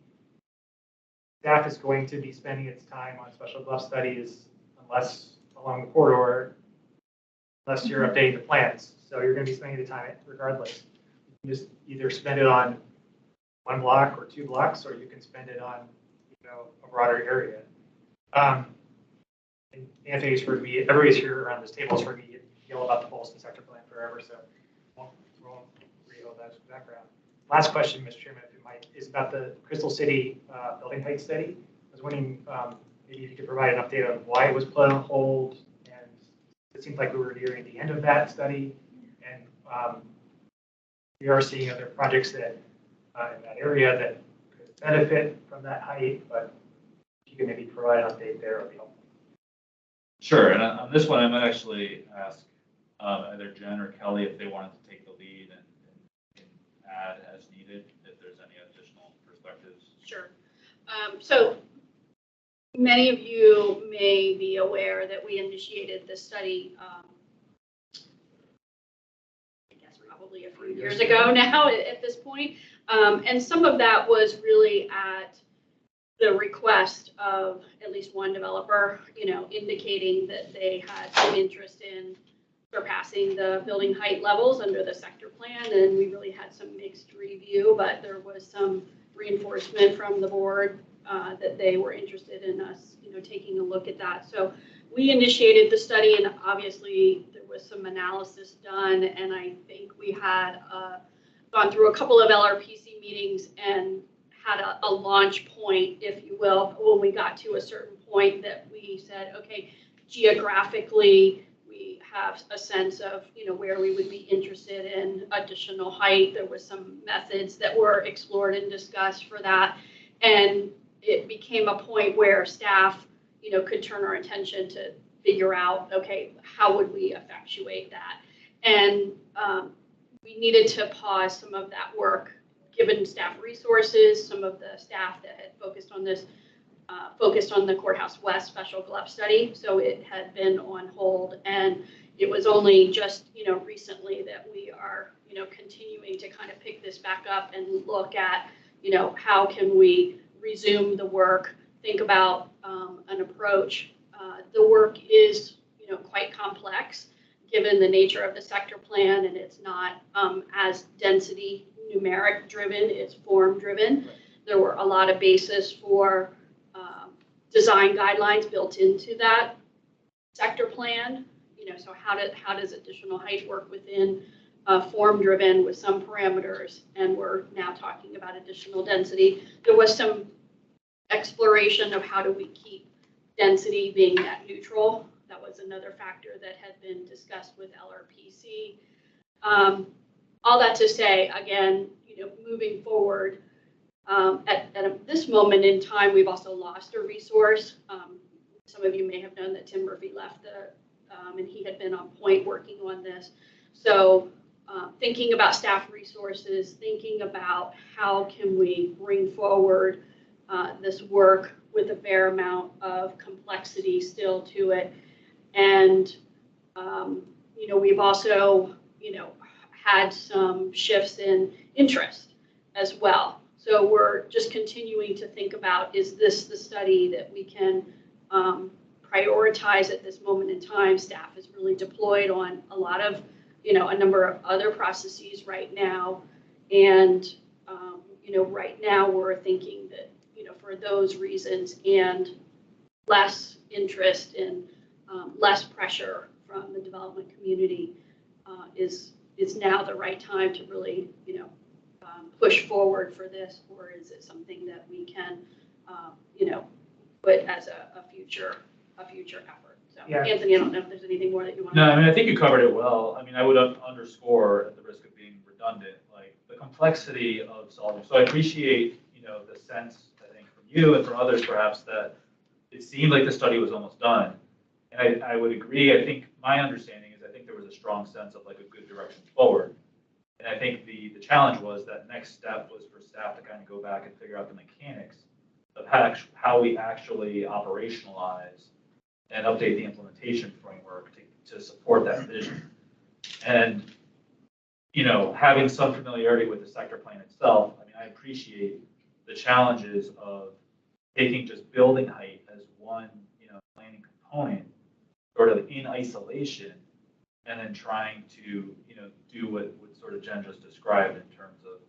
staff is going to be spending its time on special glove studies unless along the corridor, unless you're updating the plans. So you're going to be spending the time regardless. You can just either spend it on one block or 2 blocks, or you can spend it on a broader area. And Anthony's heard me, everybody's here around this table has heard me yell about the Ballston sector plan forever, so won't read all that background. Last question, Mr. Chairman, if you might, is about the Crystal City building height study. I was wondering maybe if you could provide an update on why it was put on hold, and it seemed like we were nearing the end of that study, and we are seeing other projects that in that area that could benefit from that height, but if you could maybe provide an update there, it would be helpful.
Sure, and on this one, I might actually ask either Jen or Kelly if they wanted to take the lead and add as needed, if there's any additional perspectives.
Sure. So many of you may be aware that we initiated this study, I guess probably a few years ago now at this point. And some of that was really at the request of at least one developer, indicating that they had some interest in surpassing the building height levels under the sector plan. And we really had some mixed review, but there was some reinforcement from the board that they were interested in us, taking a look at that. So we initiated the study, and obviously there was some analysis done. And I think we had gone through a couple of LRPC meetings and had a launch point, if you will, when we got to a certain point that we said, okay, geographically, we have a sense of, where we would be interested in additional height. There was some methods that were explored and discussed for that. And it became a point where staff, could turn our attention to figure out, okay, how would we effectuate that? And we needed to pause some of that work, given staff resources. Some of the staff that had focused on this focused on the Courthouse West Special Glove Study, so it had been on hold. And it was only just, recently that we are, continuing to kind of pick this back up and look at, how can we resume the work, think about an approach. The work is, quite complex, given the nature of the sector plan, and it's not as density numeric driven, it's form driven. There were a lot of basis for design guidelines built into that sector plan. So how does additional height work within form driven with some parameters? And we're now talking about additional density. There was some exploration of how do we keep density being net neutral. That was another factor that had been discussed with LRPC. All that to say, again, moving forward, at this moment in time, we've also lost a resource. Some of you may have known that Tim Murphy left and he had been on point working on this. So thinking about staff resources, thinking about how can we bring forward this work with a fair amount of complexity still to it. And, we've also, had some shifts in interest as well. So we're just continuing to think about, is this the study that we can prioritize at this moment in time? Staff is really deployed on a lot of, a number of other processes right now. And, right now we're thinking that, for those reasons and less interest and less pressure from the development community is now the right time to really, push forward for this, or is it something that we can, put as a future effort? So,
Yeah.
Anthony, I don't know if there's anything more that you want to.
No, I mean, I think you covered it well. I mean, I would underscore, at the risk of being redundant, like the complexity of solving. So I appreciate, the sense, I think, from you and from others perhaps, that it seemed like the study was almost done. And I would agree. I think my understanding is I think there was a strong sense of like a good direction forward. And I think the challenge was that next step was for staff to kind of go back and figure out the mechanics of how we actually operationalize and update the implementation framework to support that vision. And, having some familiarity with the sector plan itself, I mean, I appreciate the challenges of taking just building height as one, planning component sort of in isolation, and then trying to, do what sort of Jen just described in terms of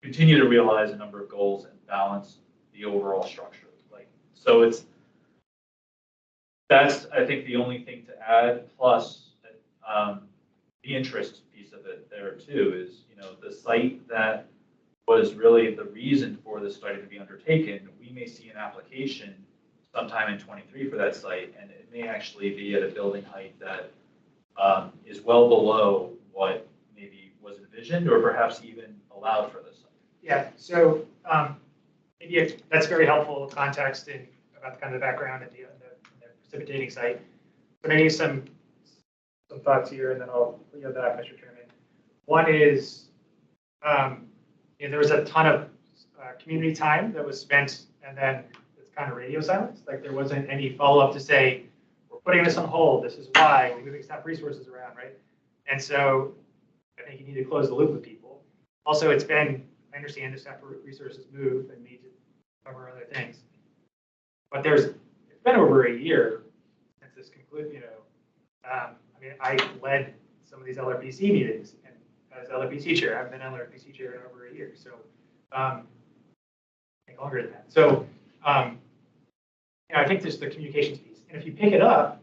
continue to realize a number of goals and balance the overall structure. So that's, I think, the only thing to add, plus the interest piece of it there too is, the site that was really the reason for this study to be undertaken, we may see an application sometime in 23 for that site, and it may actually be at a building height that is well below what maybe was envisioned or perhaps even allowed for this site.
Yeah, so maybe that's very helpful context about kind of the background and the precipitating site. So maybe some thoughts here, and then I'll yield that, Mr. Chairman. One is, there was a ton of community time that was spent, and then it's kind of radio silence. Like there wasn't any follow-up to say, we're putting this on hold, this is why, we're moving staff resources around, right? And so I think you need to close the loop with people. Also, I understand the staff resources move and need to cover other things. But it's been over a year since this concluded, I led some of these LRPC meetings, and as LRPC chair, I've been LRPC chair in over a year, so I think longer than that. So I think there's the communications piece, and if you pick it up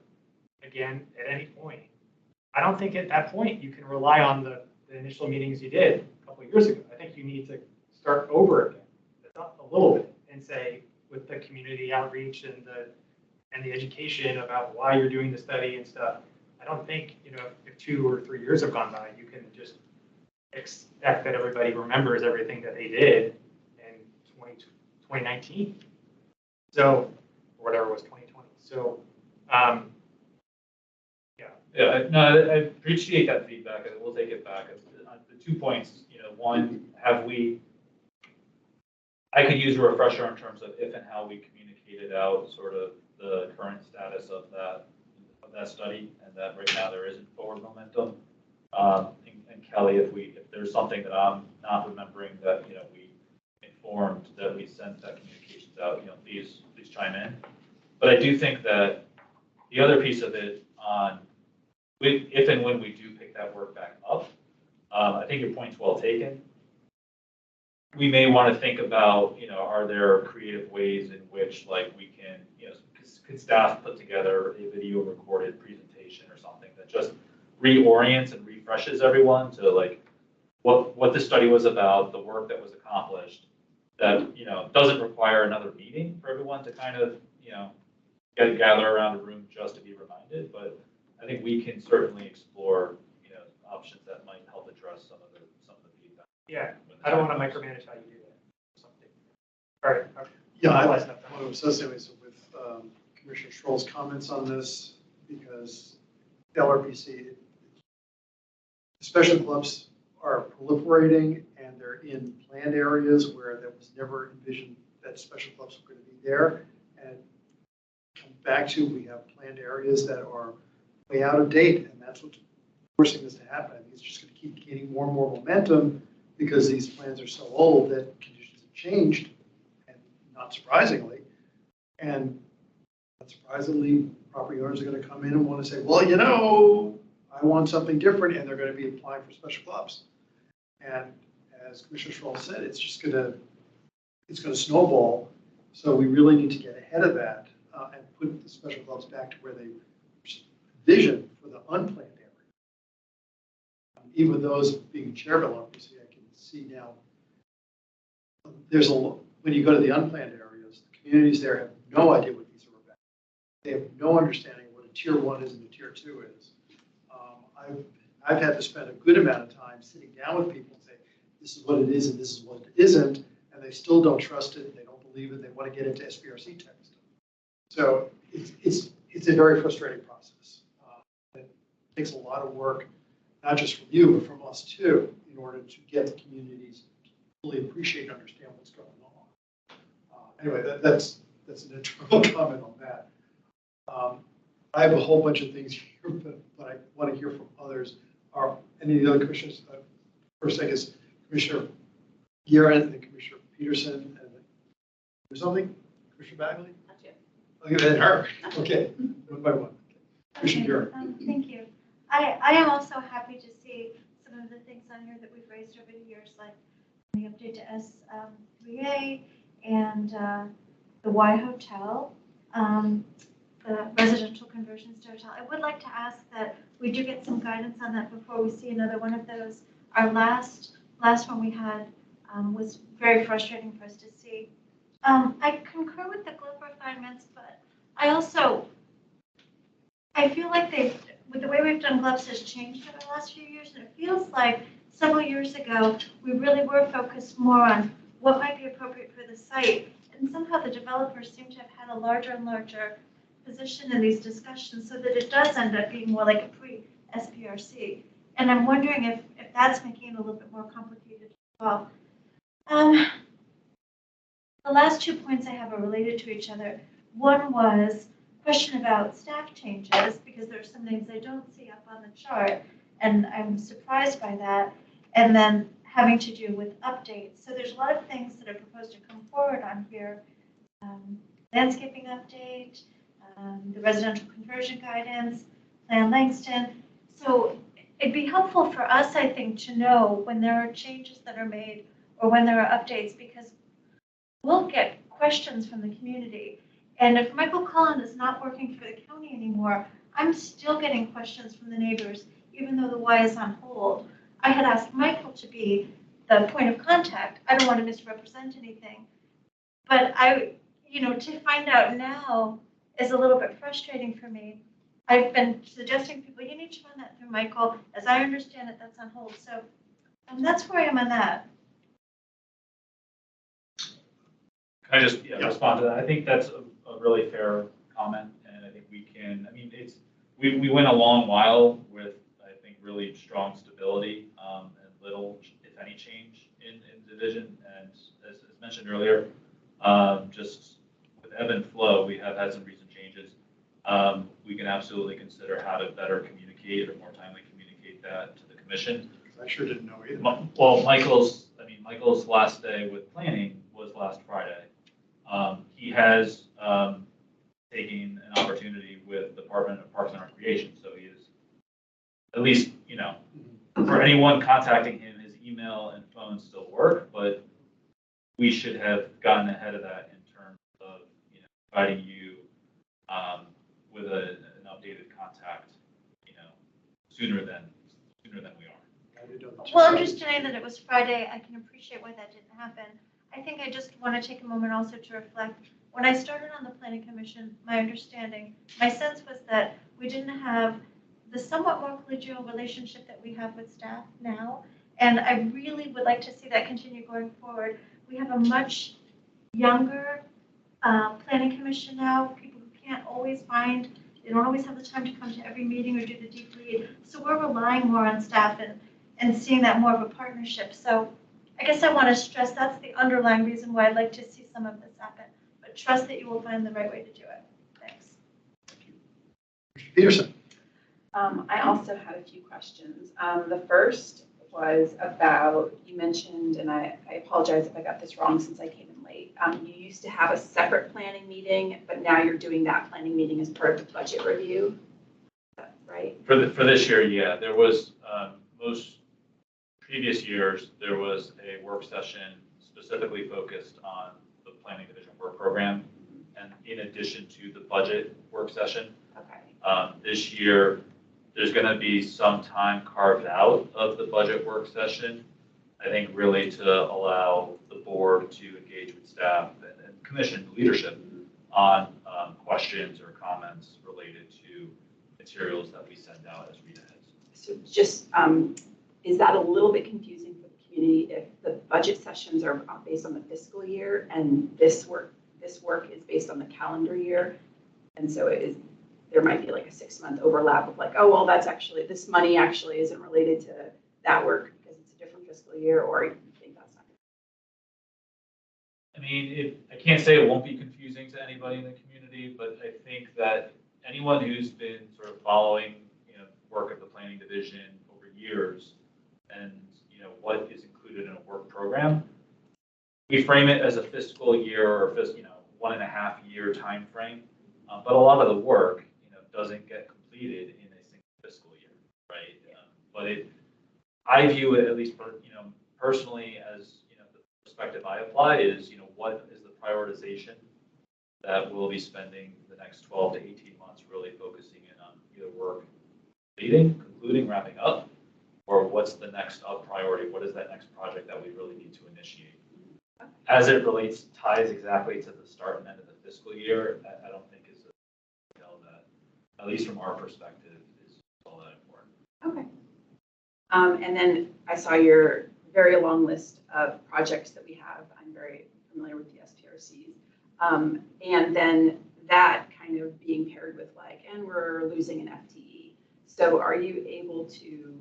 again at any point, I don't think at that point you can rely on the initial meetings you did a couple of years ago. I think you need to start over again, a little bit, and say with the community outreach and the education about why you're doing the study and stuff. I don't think, if 2 or 3 years have gone by, you can just expect that everybody remembers everything that they did in 2019. So, or whatever it was, 2020. So,
Yeah, no, I appreciate that feedback, and we'll take it back. The 2 points, one, I could use a refresher in terms of if and how we communicated out sort of the current status of that study, and that right now there isn't forward momentum. And Kelly, if there's something that I'm not remembering that, we informed that we sent that communications out, please chime in. But I do think that the other piece of it if and when we do pick that work back up, I think your point's well taken. We may want to think about, are there creative ways in which we can, could staff put together a video recorded presentation or something that just reorients and refreshes everyone to what the study was about, the work that was accomplished, that, doesn't require another meeting for everyone to kind of, gather around a room just to be reminded. But I think we can certainly explore, options that might help address some of the feedback.
yeah, I don't want to micromanage how you do that. Something. All right.
Yeah, I
Otherwise,
want to associate with Commissioner Schroll's comments on this, because the LRPC, special clubs are proliferating, and they're in planned areas where that was never envisioned that special clubs were going to be there. And come back to, we have planned areas that are way out of date, and that's what's forcing this to happen. I think it's just going to keep gaining more and more momentum because these plans are so old that conditions have changed, and not surprisingly. And not surprisingly, property owners are going to come in and want to say, well, I want something different, and they're going to be applying for special clubs. And as Commissioner Schroll said, it's going to snowball. So we really need to get ahead of that and put the special clubs back to where they vision for the unplanned area. Even with those being chair of LRPC, I can see now when you go to the unplanned areas, the communities there have no idea what these are about. They have no understanding of what a tier 1 is and a tier 2 is. I've had to spend a good amount of time sitting down with people and say, this is what it is and this is what it isn't, and they still don't trust it, they don't believe it, they want to get into SBRC text. So it's a very frustrating process. It takes a lot of work, not just from you, but from us too, in order to get the communities to fully appreciate and understand what's going on. Anyway, that's an internal comment on that. I have a whole bunch of things here, but I want to hear from others. Are any of the other commissioners? First, I guess Commissioner Guerin and Commissioner Peterson. And there's something? Commissioner Bagley?
Not yet.
Okay, then her. Okay, one by one. Commissioner Guerin.
Thank you. I am also happy to see some of the things on here that we've raised over the years, like the update to S3A and the Y Hotel, the residential conversions to hotel. I would like to ask that we do get some guidance on that before we see another one of those. Our last one we had was very frustrating for us to see. I concur with the glove refinements, but I feel like with the way we've done gloves has changed over the last few years, and it feels like several years ago, we really were focused more on what might be appropriate for the site, and somehow the developers seem to have had a larger and larger position in these discussions so that it does end up being more like a pre-SPRC. And I'm wondering if that's making it a little bit more complicated as well. The last 2 points I have are related to each other. One was a question about staff changes, because there are some names I don't see up on the chart, and I'm surprised by that. And then having to do with updates. So there's a lot of things that are proposed to come forward on here. Landscaping update, the residential conversion guidance, Plan Langston. So it'd be helpful for us, I think, to know when there are changes that are made or when there are updates, because we'll get questions from the community. And if Michael Cullen is not working for the county anymore, I'm still getting questions from the neighbors, even though the Y is on hold. I had asked Michael to be the point of contact. I don't want to misrepresent anything. But to find out now is a little bit frustrating for me. I've been suggesting people, you need to run that through Michael. As I understand it, that's on hold. So that's where I am on that.
Can I just respond to that? I think that's a really fair comment, and I think we can, I mean, we went a long while with, I think, really strong stability and little, if any, change in division. And as mentioned earlier, just with ebb and flow, we have had some recent changes. We can absolutely consider how to better communicate or more timely communicate that to the commission.
I sure didn't know either.
Well, Michael's last day with planning was last Friday. He has taken an opportunity with the Department of Parks and Recreation, so he is, at least, for anyone contacting him, his email and phone still work, but we should have gotten ahead of that in terms of, providing you with an updated contact, sooner than we are.
Well, understanding that it was Friday, I can appreciate why that didn't happen. I think I just want to take a moment also to reflect. When I started on the Planning Commission, my sense was that we didn't have the somewhat more collegial relationship that we have with staff now. And I really would like to see that continue going forward. We have a much younger Planning Commission now, people who can't always they don't always have the time to come to every meeting or do the deep read. So we're relying more on staff and seeing that more of a partnership. So I guess I want to stress that's the underlying reason why I'd like to see some of this happen, but trust that you will find the right way to do it. Thanks.
Mr. Peterson.
I also had a few questions. The first was about, you mentioned, and I apologize if I got this wrong since I came in late. You used to have a separate planning meeting, but now you're doing that planning meeting as part of the budget review, right?
For this year, yeah, there was most previous years, there was a work session specifically focused on the planning division work program, and in addition to the budget work session.
Okay.
This year, there's going to be some time carved out of the budget work session, I think really to allow the board to engage with staff and commission leadership on questions or comments related to materials that we send out as read aheads.
So just, is that a little bit confusing for the community if the budget sessions are based on the fiscal year and this work is based on the calendar year? And so there might be like a 6-month overlap of like, oh, well, that's actually, this money actually isn't related to that work because it's a different fiscal year, or you think that's not?
I mean, I can't say it won't be confusing to anybody in the community, but I think that anyone who's been sort of following, work of the planning division over years and, what is included in a work program, we frame it as a fiscal year or 1.5 year time frame. But a lot of the work, doesn't get completed in a single fiscal year, right? But I view it, at least personally, as the perspective I apply is, what is the prioritization that we'll be spending the next 12 to 18 months really focusing in on either work completing, concluding, wrapping up, or what's the next up priority? What is that next project that we really need to initiate? As it ties exactly to the start and end of the fiscal year, I don't think is a detail that, at least from our perspective, is all that important.
Okay. And then I saw your very long list of projects that we have. I'm very familiar with the SPRCs. And then that kind of being paired with like, and we're losing an FTE. So are you able to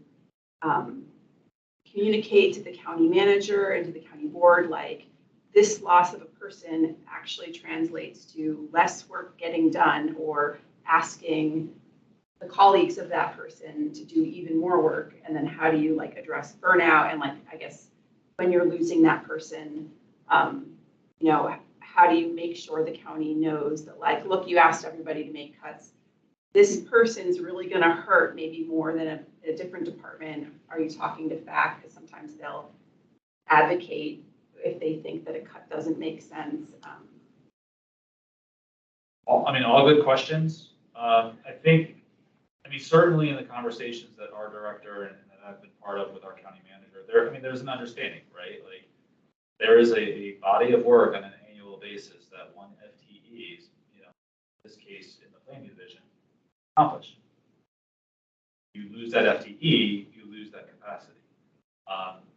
communicate to the county manager and to the county board, like this loss of a person actually translates to less work getting done, or asking the colleagues of that person to do even more work? And then how do you like address burnout? And like, I guess when you're losing that person, how do you make sure the county knows that like, look, you asked everybody to make cuts. This person's really going to hurt maybe more than a different department. Are you talking to FAC? Because sometimes they'll advocate if they think that a cut doesn't make sense.
All good questions. Certainly in the conversations that our director and that I've been part of with our county manager, there's an understanding, right? Like there is a body of work on an annual basis that one FTE, in this case in the planning division, accomplish. you lose that FTE, you lose that capacity.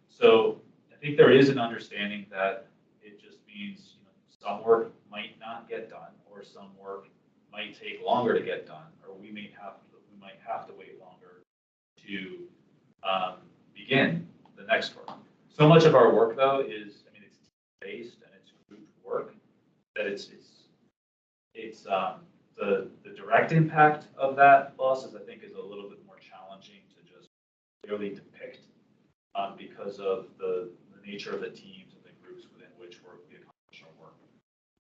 So I think there is an understanding that it just means, some work might not get done, or some work might take longer to get done, or we might have to wait longer to begin the next work. So much of our work, though, is, it's based and it's group work, that it's the direct impact of that loss is, I think, is a little bit more challenging to just clearly depict because of the nature of the teams and the groups within which we accomplish our work.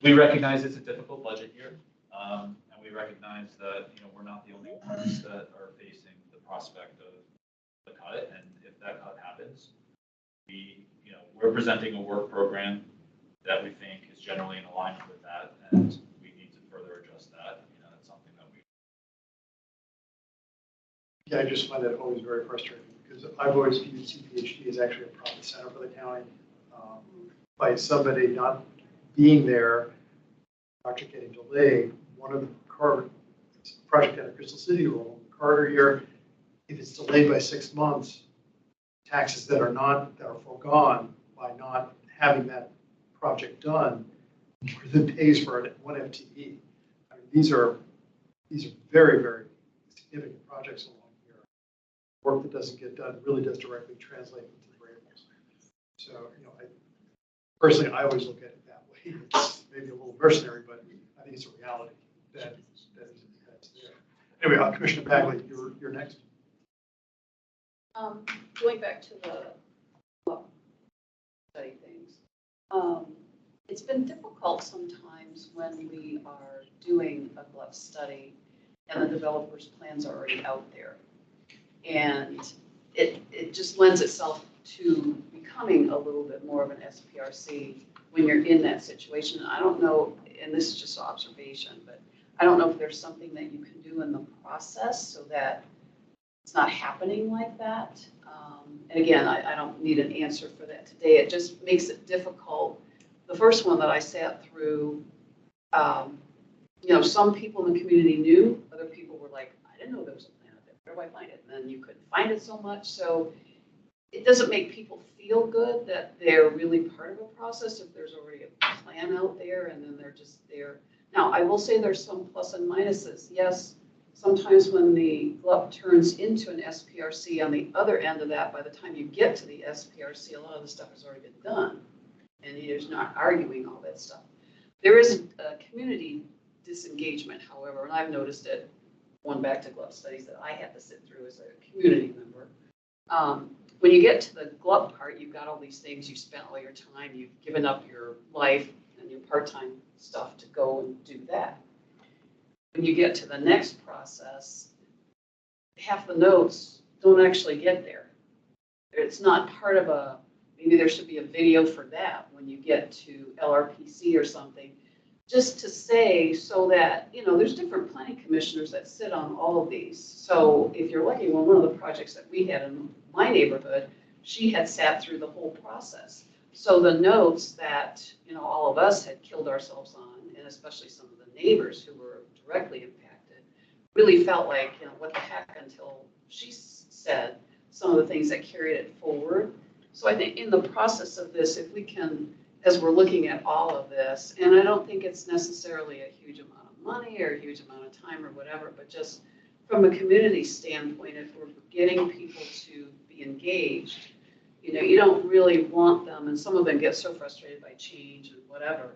We recognize it's a difficult budget year, and we recognize that we're not the only ones that are facing the prospect of the cut, and if that cut happens, we're presenting a work program that we think is generally in alignment with that, and we need to further adjust that. That's something that we.
Yeah, I just find that always very frustrating because I've always viewed CPHD as actually a profit center for the county. By somebody not being there, project getting delayed, one of the project at a Crystal City role, Carter here, if it's delayed by 6 months, taxes that are foregone by not having that project done, more than pays for one FTE. These are very, very significant projects along here. Work that doesn't get done really does directly translate into the variables. So, personally, I always look at it that way. It's maybe a little mercenary, but I think it's a reality that's there. Anyway, Commissioner Bagley, you're next.
Going back to the study things, it's been difficult sometimes when we are doing a GLUF study and the developer's plans are already out there. And it just lends itself to becoming a little bit more of an SPRC when you're in that situation. I don't know, and this is just observation, but I don't know if there's something that you can do in the process so that it's not happening like that. And again, I don't need an answer for that today. It just makes it difficult. The first one that I sat through, some people in the community knew, other people were like, I didn't know there was a plan out there. Where do I find it? And then you couldn't find it so much. So it doesn't make people feel good that they're really part of a process if there's already a plan out there and then they're just there. Now, I will say there's some plus and minuses. Yes, sometimes when the GLUP turns into an SPRC on the other end of that, by the time you get to the SPRC, a lot of the stuff has already been done. And there's not arguing all that stuff. There is a community disengagement, however, and I've noticed it, going back to GLUP studies that I had to sit through as a community member. When you get to the GLUP part, you've got all these things, you spent all your time, you've given up your life and your part-time stuff to go and do that. When you get to the next process, half the notes don't actually get there. It's not part of maybe there should be a video for that when you get to LRPC or something, just to say so that, there's different planning commissioners that sit on all of these. So if you're lucky, one of the projects that we had in my neighborhood, she had sat through the whole process. So the notes that, all of us had killed ourselves on, and especially some of the neighbors who were directly impacted, really felt like, what the heck, until she said some of the things that carried it forward. So I think in the process of this, if we can, as we're looking at all of this, and I don't think it's necessarily a huge amount of money or a huge amount of time or whatever, but just from a community standpoint, if we're getting people to be engaged, you don't really want them, and some of them get so frustrated by change and whatever,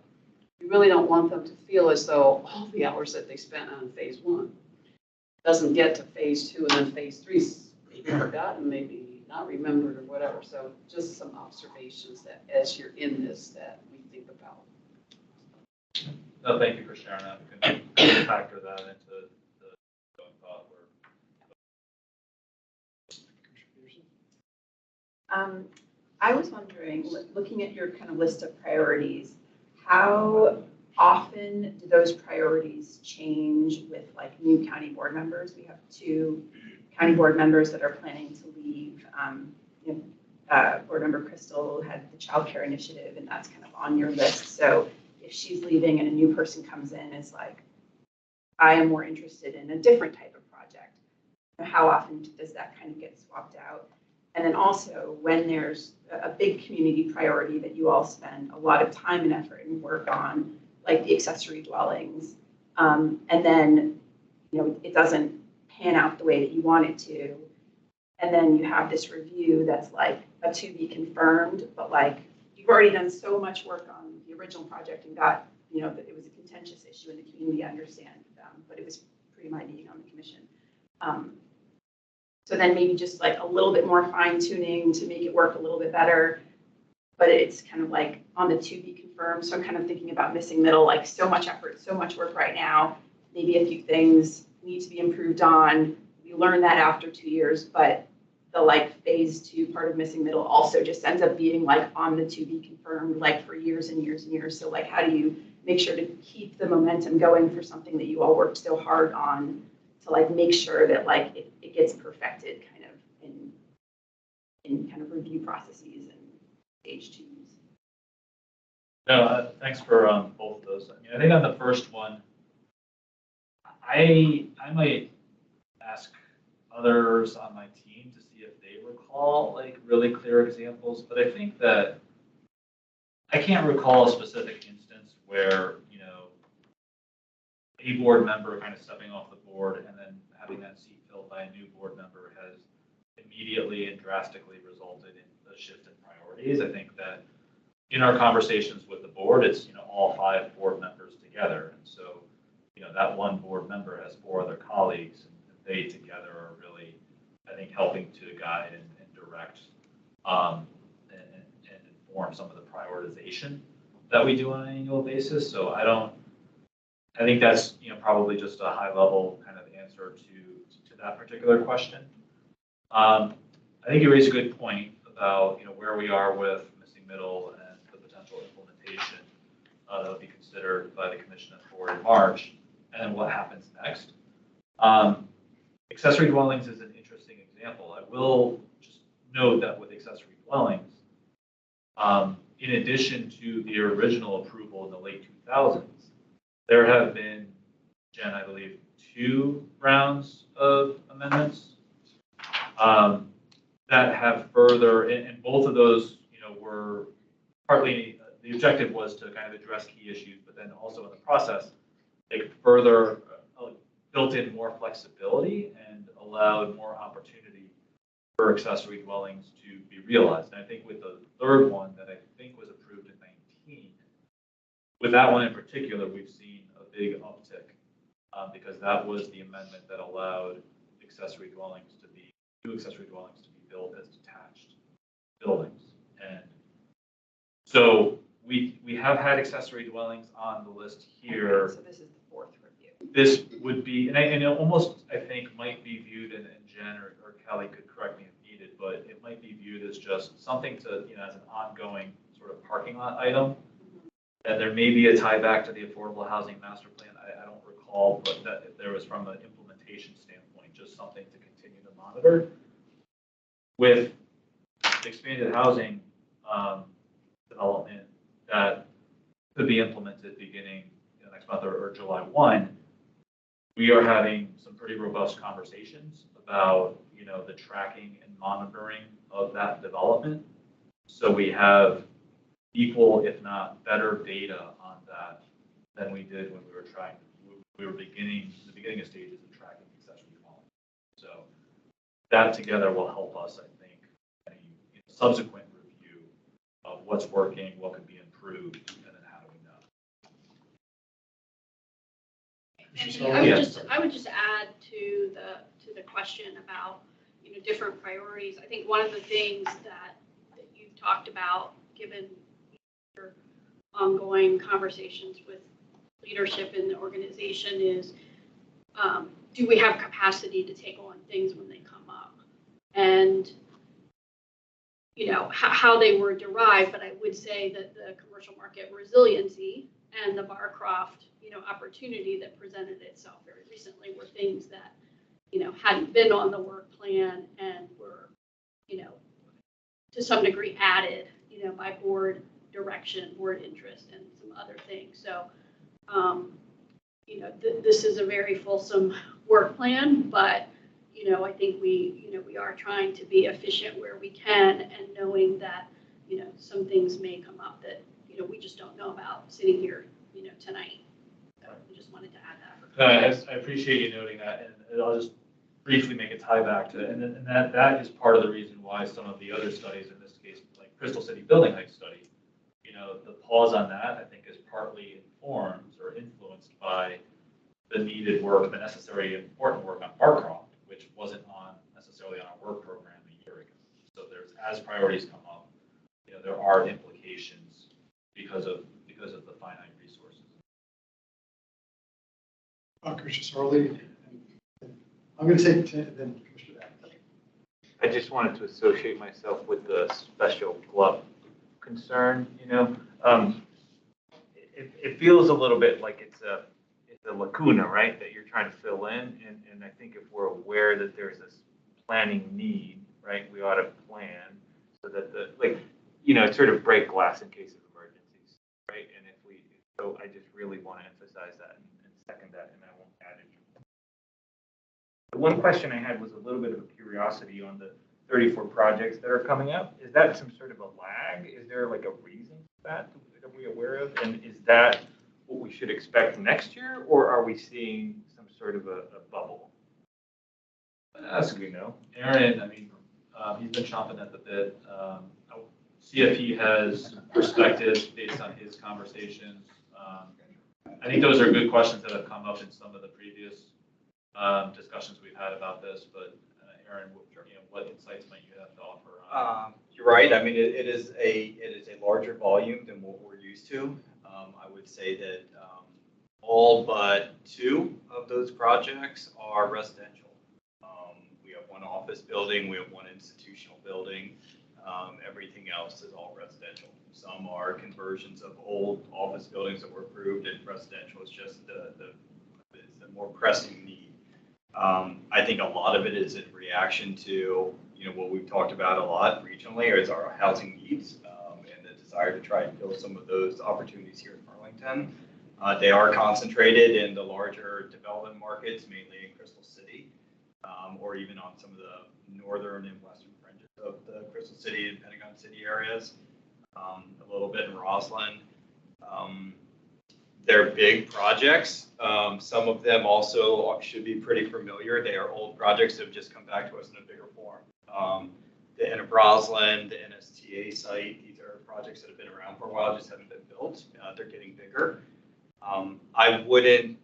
you really don't want them to feel as though all the hours that they spent on phase 1 doesn't get to phase 2 and then phase 3 is maybe forgotten, maybe not remembered or whatever. So just some observations that as you're in this that we think about.
No, thank you for sharing that. We can factor that into the thought work.
I was wondering, looking at your kind of list of priorities, how often do those priorities change with like new county board members? We have 2 county board members that are planning to leave. Board member Crystal had the child care initiative, and that's kind of on your list. So if she's leaving and a new person comes in, it's like, I am more interested in a different type of project. how often does that kind of get swapped out? And then also when there's a big community priority that you all spend a lot of time and effort and work on, like the accessory dwellings, and then, it doesn't pan out the way that you want it to. And then you have this review that's like a to be confirmed, but like you've already done so much work on the original project and got, that it was a contentious issue in the community, I understand, but it was pre my being on the commission. So then maybe just like a little bit more fine tuning to make it work a little bit better, but it's kind of like on the to be confirmed. So I'm kind of thinking about missing middle, like so much effort, so much work right now, maybe a few things need to be improved on. We learned that after 2 years, but the like phase 2 part of missing middle also just ends up being like on the to be confirmed, like for years and years and years. So like, how do you make sure to keep the momentum going for something that you all worked so hard on to like make sure that like it gets perfected kind of in kind of review processes and stage 2s?
No, thanks for both of those. I mean, I think on the first one, I might ask others on my team to see if they recall like really clear examples, but I think that I can't recall a specific instance where, a board member kind of stepping off the board and then having that seat filled by a new board member has immediately and drastically resulted in a shift in priorities. I think that in our conversations with the board, it's, all 5 board members together. And so, that one board member has 4 other colleagues, and they together are really, I think, helping to guide and direct and inform some of the prioritization that we do on an annual basis. So I think that's, probably just a high level kind of answer to that particular question. I think you raise a good point about, where we are with missing middle and the potential implementation that will be considered by the commission and board in March, and then what happens next. Accessory dwellings is an interesting example. I will just note that with accessory dwellings, in addition to the original approval in the late 2000s, there have been, Jen, I believe, 2 rounds of amendments that have further, and both of those, were partly, the objective was to kind of address key issues, but then also in the process, they further built in more flexibility and allowed more opportunity for accessory dwellings to be realized. And I think with the third one that I think was approved in 19, with that one in particular, we've seen a big uptick because that was the amendment that allowed new accessory dwellings to be built as detached buildings. And so we have had accessory dwellings on the list here.
So this is the 4th review.
This would be, and it almost, I think, might be viewed, and Jen or Kelly could correct me if needed, but it might be viewed as just something to, as an ongoing sort of parking lot item. And there may be a tie back to the affordable housing master plan. I don't recall, but that there was from an implementation standpoint, just something to continue to monitor. With expanded housing development that could be implemented beginning next month or July 1, we are having some pretty robust conversations about, the tracking and monitoring of that development. So we have equal, if not better, data on that than we did when we were beginning the beginning of stages of tracking accessory dwelling. So that together will help us, I think, in subsequent review of what's working, what could be improved, and then how do we know.
I would just add to the question about different priorities. I think one of the things that you've talked about, given your ongoing conversations with leadership in the organization, is do we have capacity to take on things when they come up, and how they were derived. But I would say that the commercial market resiliency and the Barcroft opportunity that presented itself very recently were things that hadn't been on the work plan and were to some degree added by board direction, board interest, and some other things. So this is a very fulsome work plan, but I think we are trying to be efficient where we can and knowing that, some things may come up that, we just don't know about sitting here, tonight. So we just wanted to add that.
No, I appreciate you noting that, and I'll just briefly make a tie back to it. And that is part of the reason why some of the other studies, in this case, like Crystal City Building Height Study, the pause on that, I think, is partly informed or influenced by the needed work, the necessary important work on Barcroft, which wasn't necessarily on our work program a year ago. So as priorities come up, there are implications because of the finite resources.
Commissioner Sarli, I'm going to take then Commissioner Atkins.
I just wanted to associate myself with the special glove concern, it feels a little bit like it's a lacuna, right, that you're trying to fill in, and I think if we're aware that there's this planning need, right, we ought to plan so that it's sort of break glass in case of emergencies, right, and so I just really want to emphasize that and second that, and I won't add it. The one question I had was a little bit of a curiosity on the 34 projects that are coming up. Is that some sort of a lag? Is there like a reason for that we aware of? And is that what we should expect next year, or are we seeing some sort of a bubble?
As we know, Aaron, I mean, he's been chomping at the bit. CFP has perspectives based on his conversations. I think those are good questions that have come up in some of the previous discussions we've had about this, but Aaron, what insights might you have to offer?
You're right. I mean, it is a larger volume than what we're used to. I would say that all but 2 of those projects are residential. We have 1 office building, we have 1 institutional building. Everything else is all residential. Some are conversions of old office buildings that were approved, and residential is just the more pressing need. I think a lot of it is in reaction to what we've talked about a lot regionally is our housing needs and the desire to try and fill some of those opportunities here in Arlington. They are concentrated in the larger development markets, mainly in Crystal City, or even on some of the northern and western fringes of the Crystal City and Pentagon City areas, a little bit in Roslyn. They're big projects. Some of them also should be pretty familiar. They are old projects that have just come back to us in a bigger form. The Inn of Roslyn, the NSTA site, these are projects that have been around for a while, just haven't been built. They're getting bigger. I wouldn't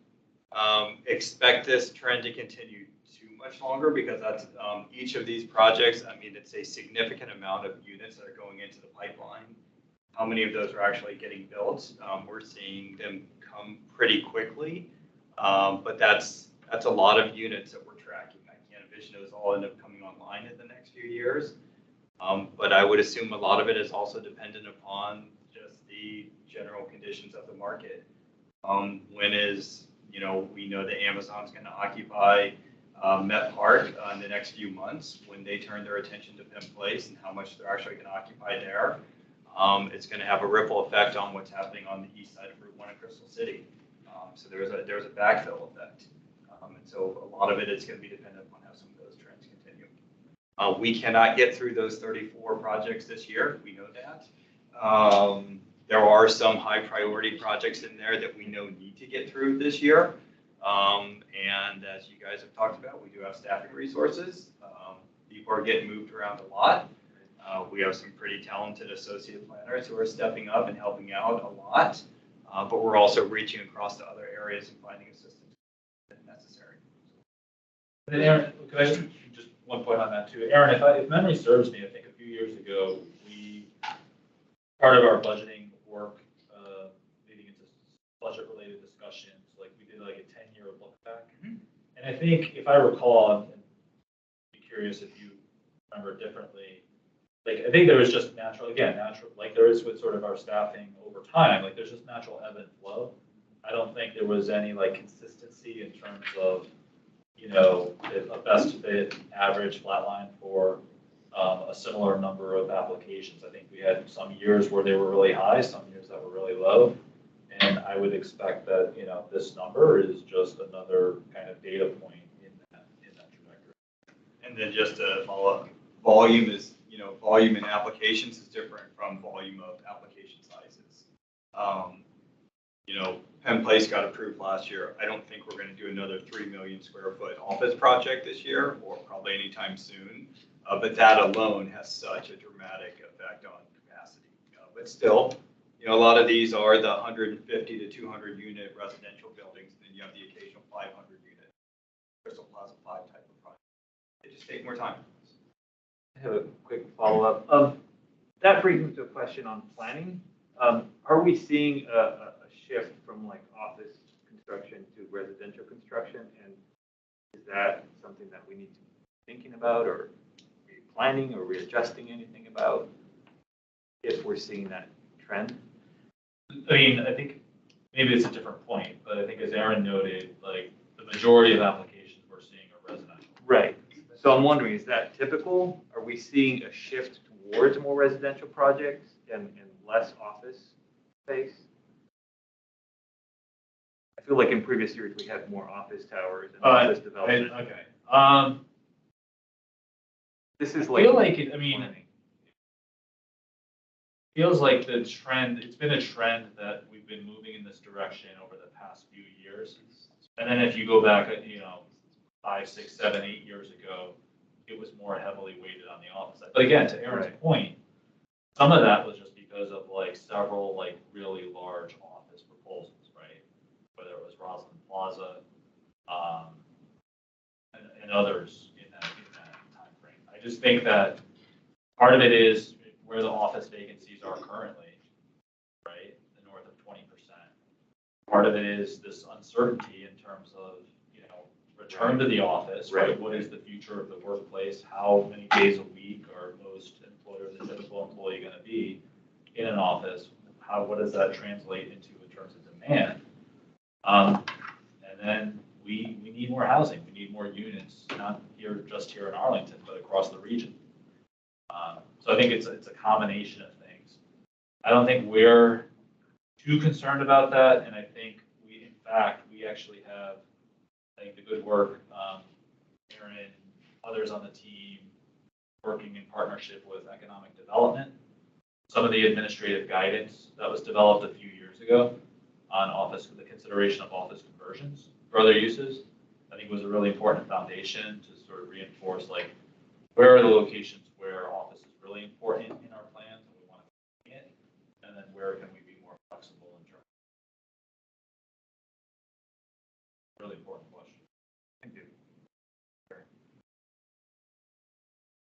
expect this trend to continue too much longer because that's each of these projects, I mean, it's a significant amount of units that are going into the pipeline. How many of those are actually getting built? We're seeing them come pretty quickly, but that's a lot of units that we're tracking. I can't envision those all end up coming online in the next few years, but I would assume a lot of it is also dependent upon just the general conditions of the market. We know that Amazon's going to occupy Met Park in the next few months. When they turn their attention to Penn Place and how much they're actually going to occupy there, it's going to have a ripple effect on what's happening on the east side of Route 1 in Crystal City. So there's a backfill effect. And so a lot of it is going to be dependent upon how some of those trends continue. We cannot get through those 34 projects this year. We know that. There are some high priority projects in there that we know need to get through this year. And as you guys have talked about, we do have staffing resources. People are getting moved around a lot. We have some pretty talented associate planners who are stepping up and helping out a lot. But we're also reaching across to other areas and finding assistance if necessary.
And Aaron, could I just one point on that too? Aaron, if memory serves me, I think a few years ago, part of our budgeting work, leading into budget-related discussions, like we did like a 10-year look back. Mm-hmm. And I think if I recall, and be curious if you remember differently, like I think there was just natural, like there is with sort of our staffing over time, like there's just natural ebb and flow. I don't think there was any like consistency in terms of, a best fit average flatline for a similar number of applications. I think we had some years where they were really high, some years that were really low. And I would expect that, this number is just another kind of data point in that trajectory.
And then just to follow up, volume is, volume in applications is different from volume of application sizes. Penn Place got approved last year. I don't think we're going to do another 3 million square foot office project this year, or probably anytime soon. But that alone has such a dramatic effect on capacity. But still, a lot of these are the 150 to 200 unit residential buildings. Then you have the occasional 500 unit Crystal Plaza 5 type of project. They just take more time.
I have a quick follow-up. That brings me to a question on planning. Are we seeing a shift from like office construction to residential construction? And is that something that we need to be thinking about, or planning or readjusting anything about if we're seeing that trend?
I mean, I think maybe it's a different point, but I think as Aaron noted, like the majority of applications we're seeing are residential.
Right. So I'm wondering, is that typical? Are we seeing a shift towards more residential projects and less office space? I feel like in previous years we had more office towers and office development.
Okay.
This is
I
like.
feel like it, I mean,
planning.
feels like the trend, it's been a trend that we've been moving in this direction over the past few years. And then if you go back, 5, 6, 7, 8 years ago, it was more heavily weighted on the office side. But again, to Aaron's point, some of that was just because of like several like really large office proposals, right? Whether it was Roslyn Plaza, and others in that time frame. I just think that part of it is where the office vacancies are currently, right? The north of 20%. Part of it is this uncertainty in terms of, return to the office, right? What is the future of the workplace? How many days a week are most employers, the typical employee going to be in an office? What does that translate into in terms of demand? And then we need more housing. We need more units, not just here in Arlington, but across the region. So I think it's a combination of things. I don't think we're too concerned about that, and I think we actually have, I think, the good work, Aaron, others on the team, working in partnership with economic development. Some of the administrative guidance that was developed a few years ago on the consideration of office conversions for other uses, I think was a really important foundation to sort of reinforce, like, where are the locations where office is really important in our plans and we want to bring it, and then where can we be more flexible in terms of really important question.
Thank you.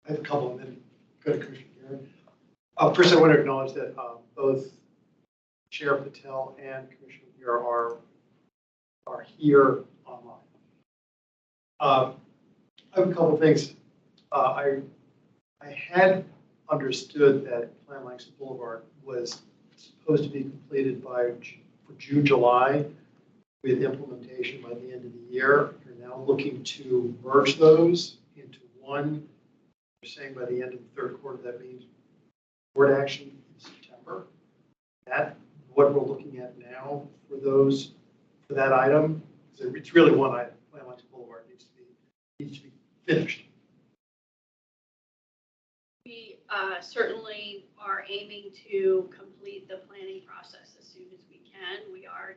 I have a couple, and then go to Commissioner Aaron. First, I want to acknowledge that both Chair Patel and Commissioner Muir are here online. I have a couple of things. I had understood that Plan Langston Boulevard was supposed to be completed for June, July, with implementation by the end of the year. You're now looking to merge those into one. You're saying by the end of the third quarter, that means board action in September. That what we're looking at now for that item. So it's really one item. Plan Langston Boulevard needs to be finished.
We certainly are aiming to complete the planning process as soon as we can. We are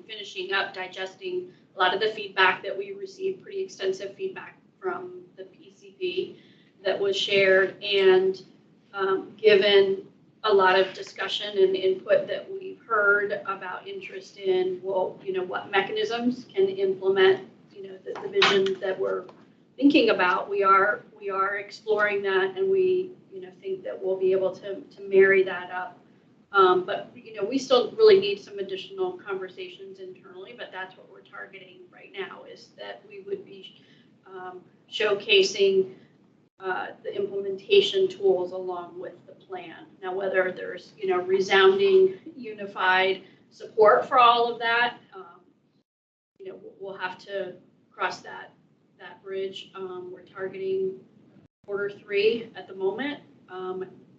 finishing up digesting a lot of the feedback that we received, pretty extensive feedback from the PCP that was shared, and given a lot of discussion and input that we've heard about interest in, what mechanisms can implement, the vision that we're thinking about. We are exploring that, and we, think that we'll be able to marry that up. But, we still really need some additional conversations internally, but that's what we're targeting right now, is that we would be showcasing the implementation tools along with the plan. Now, whether there's, resounding, unified support for all of that, we'll have to cross that bridge. We're targeting Q3 at the moment,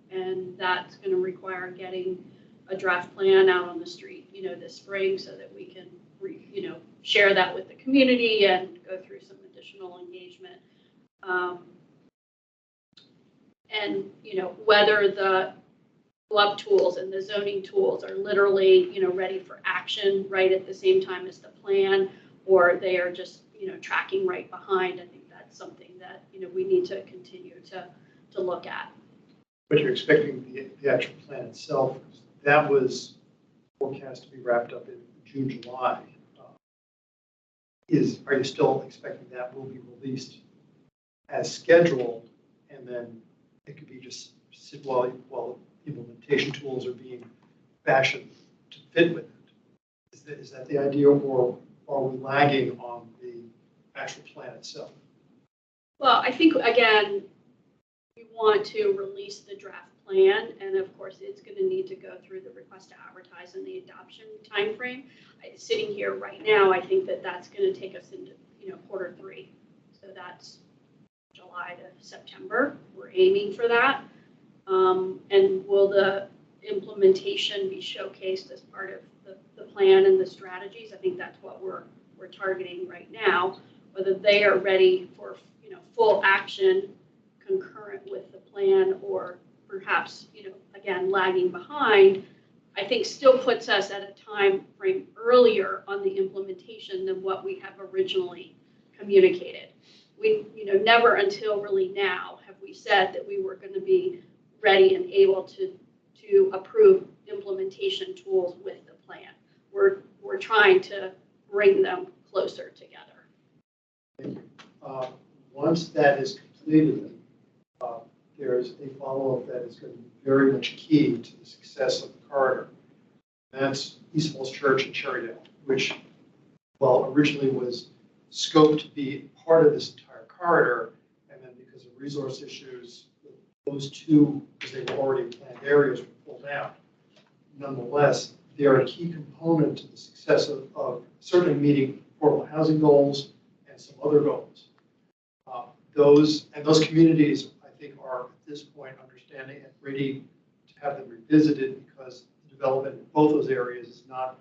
and that's going to require getting a draft plan out on the street, this spring, so that we can, share that with the community and go through some additional engagement. And, whether the glove tools and the zoning tools are literally, ready for action right at the same time as the plan, or they are just, tracking right behind. I think that's something that, we need to continue to look at.
But you're expecting the actual plan itself, that was forecast to be wrapped up in June, July. Are you still expecting that will be released as scheduled, and then it could be just while implementation tools are being fashioned to fit with it? Is that the idea, or are we lagging on the actual plan itself?
Well, I think, again, we want to release the draft plan, and of course, it's going to need to go through the request to advertise and the adoption timeframe. Sitting here right now, I think that that's going to take us into, Q3. So that's July to September. We're aiming for that. And will the implementation be showcased as part of the plan and the strategies? I think that's what we're targeting right now. Whether they are ready for, full action concurrent with the plan, or perhaps, again, lagging behind, I think still puts us at a time frame earlier on the implementation than what we have originally communicated. We, never until really now have we said that we were going to be ready and able to approve implementation tools with the plan. We're trying to bring them closer together.
Thank you. Once that is completed, there's a follow-up that is going to be very much key to the success of the corridor. That's East Falls Church and Cherrydale, which, originally was scoped to be part of this entire corridor, and then because of resource issues, those two, because they were already planned areas, were pulled out. Nonetheless, they are a key component to the success of certainly meeting affordable housing goals and some other goals. Those communities, I think, are at this point understanding and ready to have them revisited, because the development in both those areas is not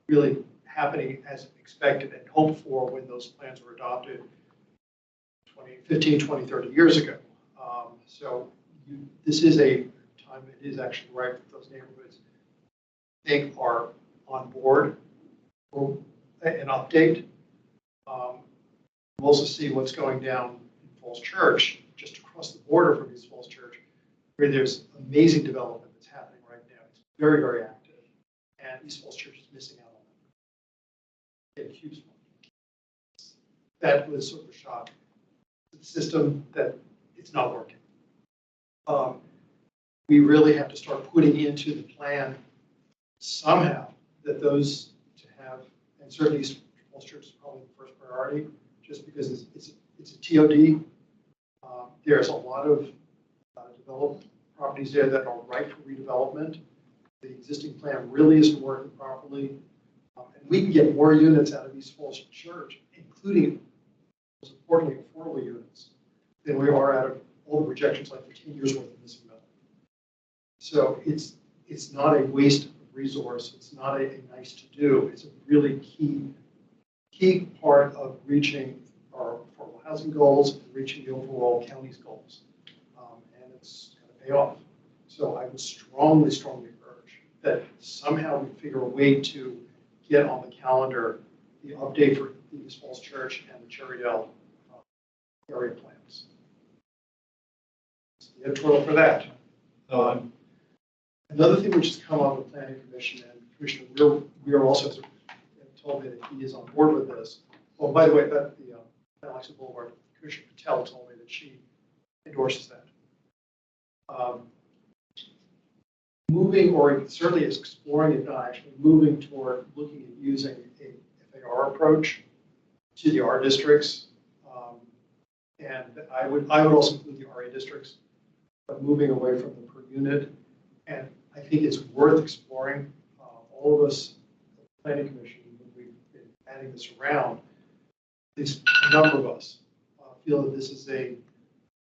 really happening as expected and hoped for when those plans were adopted 15, 20, 30 years ago. This is a time it is actually right that those neighborhoods, I think, are on board for an update. We'll also see what's going down in Falls Church, just across the border from East Falls Church, where there's amazing development that's happening right now. It's very, very active, and East Falls Church is missing out on it. A huge one. That was sort of a shock to the system that it's not working. We really have to start putting into the plan somehow that those to have, and certainly East Falls Church is probably the first priority, just because it's a TOD. There's a lot of developed properties there that are ripe for redevelopment. The existing plan really isn't working properly. And we can get more units out of East Falls Church, including, most importantly, affordable units, than we are out of all the projections like for 10 years worth of this development. So it's not a waste of resource. It's not a nice to do. It's a really key part of reaching our affordable housing goals and reaching the overall county's goals. And it's going to pay off. So I would strongly urge that somehow we figure a way to get on the calendar the update for the East Falls Church and the Cherrydale area plans. That's the editorial for that. Another thing which has come up with Planning Commission, and Commissioner Weir also told me that he is on board with this. Well, by the way, that the Alexa Boulevard, Commissioner Patel told me that she endorses that. Moving, or certainly is exploring, if not actually moving toward looking at using a FAR approach to the R districts. And I would also include the RA districts, but moving away from the per unit. And I think it's worth exploring. All of us, the Planning Commission, when we've been adding this around, at least a number of us feel that this is a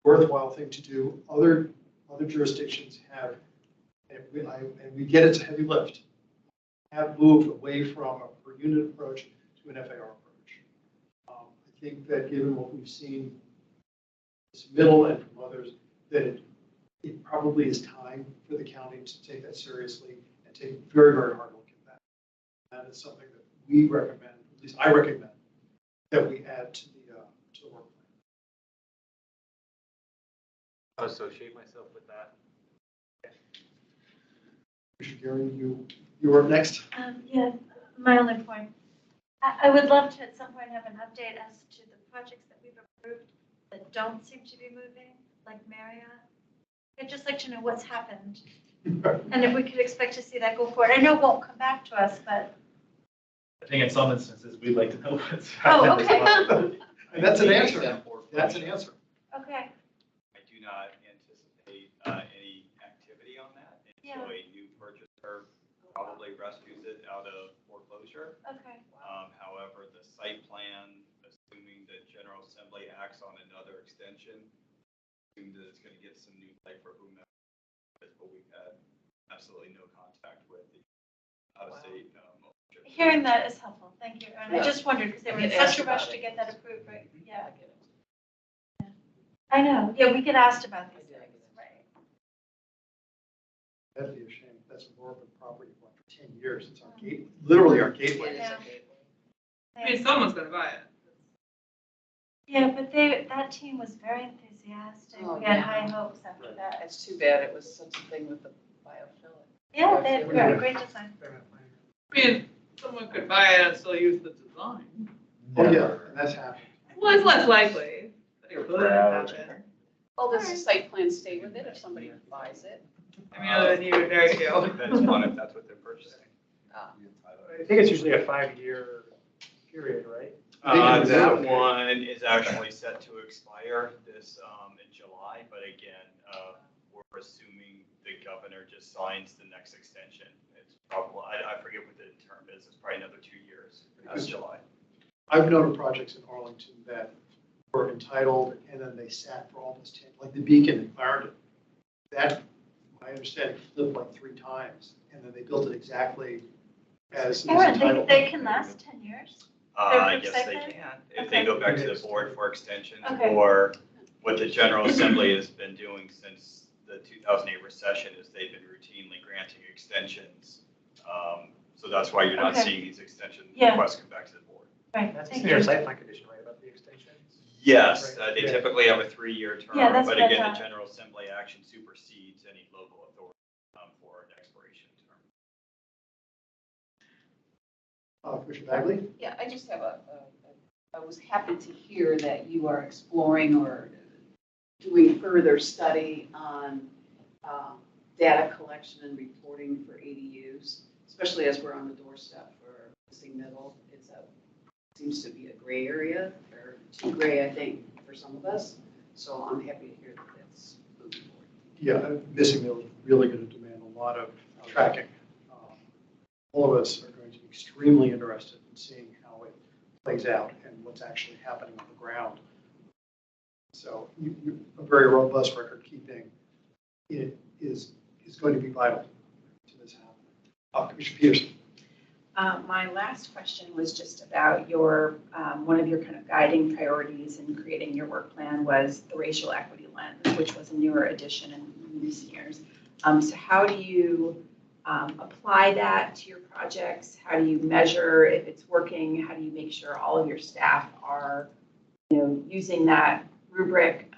worthwhile thing to do. Other jurisdictions have, and we get it's a heavy lift, have moved away from a per unit approach to an FAR approach. I think that given what we've seen Ms. Middle and from others, that it probably is time for the county to take that seriously and take a very, very hard look at that. That is something that we recommend, at least I recommend, that we add to the work plan.
I'll associate myself with that.
Commissioner Gary, you were up next.
Yeah, my only point. I would love to at some point have an update as to the projects that we've approved that don't seem to be moving, like Marriott. I'd just like to know what's happened and if we could expect to see that go forward. I know it won't come back to us, but.
I think in some instances, we'd like to know what's
Oh,
happened.
okay.
as well.
And that's an answer. That's an answer.
Okay,
I do not anticipate any activity on that
Yeah.
until a new purchaser probably rescues it out of foreclosure.
okay.
However, the site plan, assuming the General Assembly acts on another extension, assume that it's going to get some new life for whomever, but we've had absolutely no contact with the out-of-state.
Hearing that is helpful, thank you. And I
Yeah.
just wondered, because they were in
I get
such
asked
a rush
about
to
it.
get that approved, right? Yeah,
I get it.
I know. Yeah, we get asked about these
I do.
things, right?
That'd be a shame. That's a Norfolk property for 10 years. It's our gate, literally our gateway.
It is a
Yeah.
gateway.
I mean, someone's gonna buy it.
Yeah, but that team was very enthusiastic.
Oh,
We had
yeah.
high hopes after
Right.
that.
It's too bad it was such a thing with the biofilm.
Yeah, they had great design.
I mean, someone could buy it and still use the design.
Oh, yeah, and that's happened.
Well, it's less likely that it
You're
could
proud.
happen.
Well, does the site plan stay with it if somebody buys it?
I mean, other than you, there you go.
Depends on if that's what they're purchasing.
I think it's usually a 5-year period, right?
That one is actually set to expire this, in July, but again, we're assuming the governor just signs the next extension. It's probably, I forget what the term is, it's probably another 2 years, past July.
I've known of projects in Arlington that were entitled and then they sat for almost 10, like the Beacon in Clarendon. That, my understanding, flipped like 3 times and then they built it exactly as it was
Aaron,
entitled.
they can last 10 years?
Yes,
site
they
plan?
can, if they go back to the board for extension,
Okay.
or what the General Assembly has been doing since the 2008 recession is they've been routinely granting extensions. So that's why you're not
Okay.
seeing these extension
Yeah.
requests come back to the board.
Right,
That's a
thank
standard
you.
site plan condition, right, about the extensions?
Yes,
Right.
they
Yeah.
typically have a 3-year term,
Yeah, that's
but
what I
again, the
thought.
General Assembly action supersedes any local authority for an expiration term.
Commissioner Bagley?
Yeah, I just have I was happy to hear that you are exploring or doing further study on data collection and reporting for ADUs, especially as we're on the doorstep for missing middle. Seems to be a gray area, or too gray, I think, for some of us. So I'm happy to hear that that's moving forward.
Yeah, missing middle is really going to demand a lot of tracking. All of us are going to be extremely interested in seeing how it plays out and what's actually happening on the ground. So a very robust record keeping is going to be vital to this happening. Commissioner Peterson.
My last question was just about your, one of your kind of guiding priorities in creating your work plan was the racial equity lens, which was a newer addition in recent years. So how do you apply that to your projects? How do you measure if it's working? How do you make sure all of your staff are, using that rubric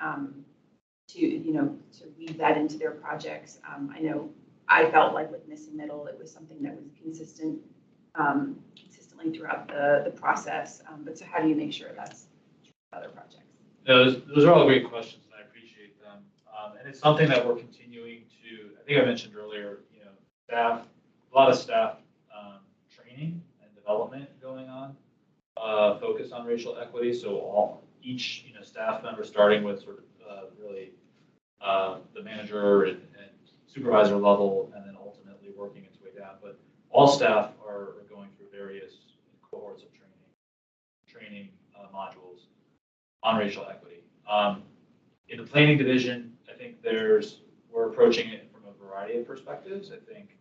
to weave that into their projects? I know I felt like with missing middle, it was something that was consistently throughout the process. But so how do you make sure that's true with other projects?
Those are all great questions, and I appreciate them. And it's something that we're continuing to, I think I mentioned earlier, staff, a lot of staff training and development going on, focus on racial equity. So each staff member, starting with sort of really the manager and supervisor level, and then ultimately working its way down. But all staff are going through various cohorts of training modules on racial equity. In the planning division, I think we're approaching it from a variety of perspectives. I think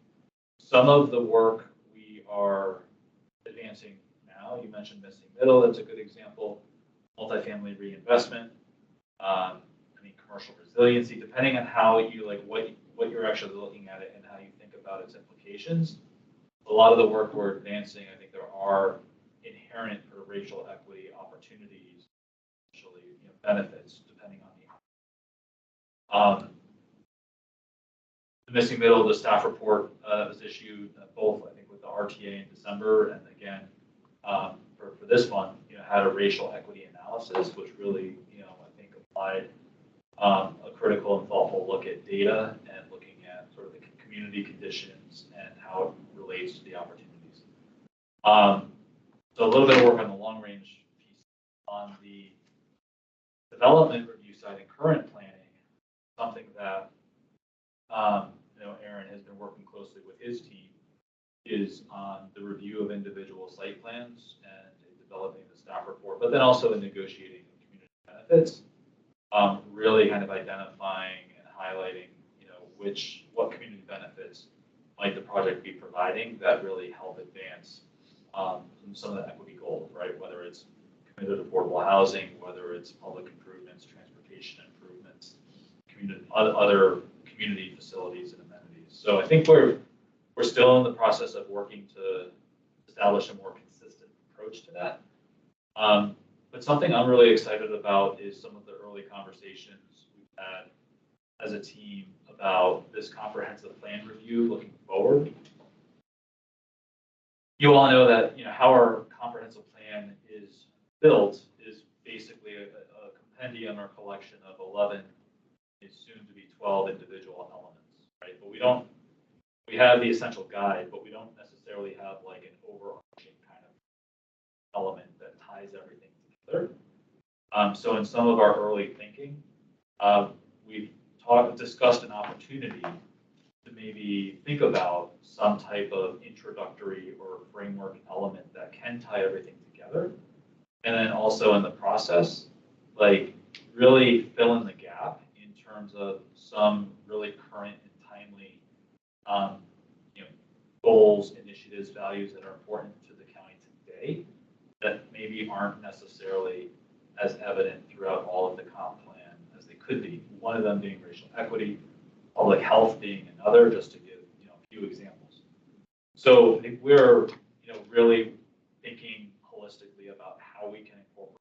some of the work we are advancing now, you mentioned missing middle, that's a good example. Multifamily reinvestment. commercial resiliency, depending on how you like what you're actually looking at it and how you think about its implications. A lot of the work we're advancing, I think there are inherent sort of racial equity opportunities, actually, benefits depending on the missing middle. The staff report was issued both, I think, with the RTA in December, and again for this month, had a racial equity analysis, which really, I think applied a critical and thoughtful look at data and looking at sort of the community conditions and how it relates to the opportunities. So a little bit of work on the long range piece. On the development review side and current planning, something that Aaron has been working closely with his team is on the review of individual site plans and developing the staff report, but then also in negotiating community benefits, really kind of identifying and highlighting, what community benefits might the project be providing that really help advance some of the equity goals, right? Whether it's committed affordable housing, whether it's public improvements, transportation improvements, other community facilities and amenities. So I think we're still in the process of working to establish a more consistent approach to that. But something I'm really excited about is some of the early conversations we've had as a team about this comprehensive plan review looking forward. You all know that how our comprehensive plan is built is basically a compendium or collection of 11, is soon to be 12 individual elements, right? But we have the essential guide, but we don't necessarily have like an overarching kind of element that ties everything together. So in some of our early thinking, we've discussed an opportunity to maybe think about some type of introductory or framework element that can tie everything together. And then also in the process, like really fill in the gap in terms of some really current and timely goals, initiatives, values that are important to the county today that maybe aren't necessarily as evident throughout all of the comp plan as they could be. One of them being racial equity, public health being another, just to give a few examples. So I think we're really thinking holistically about how we can incorporate,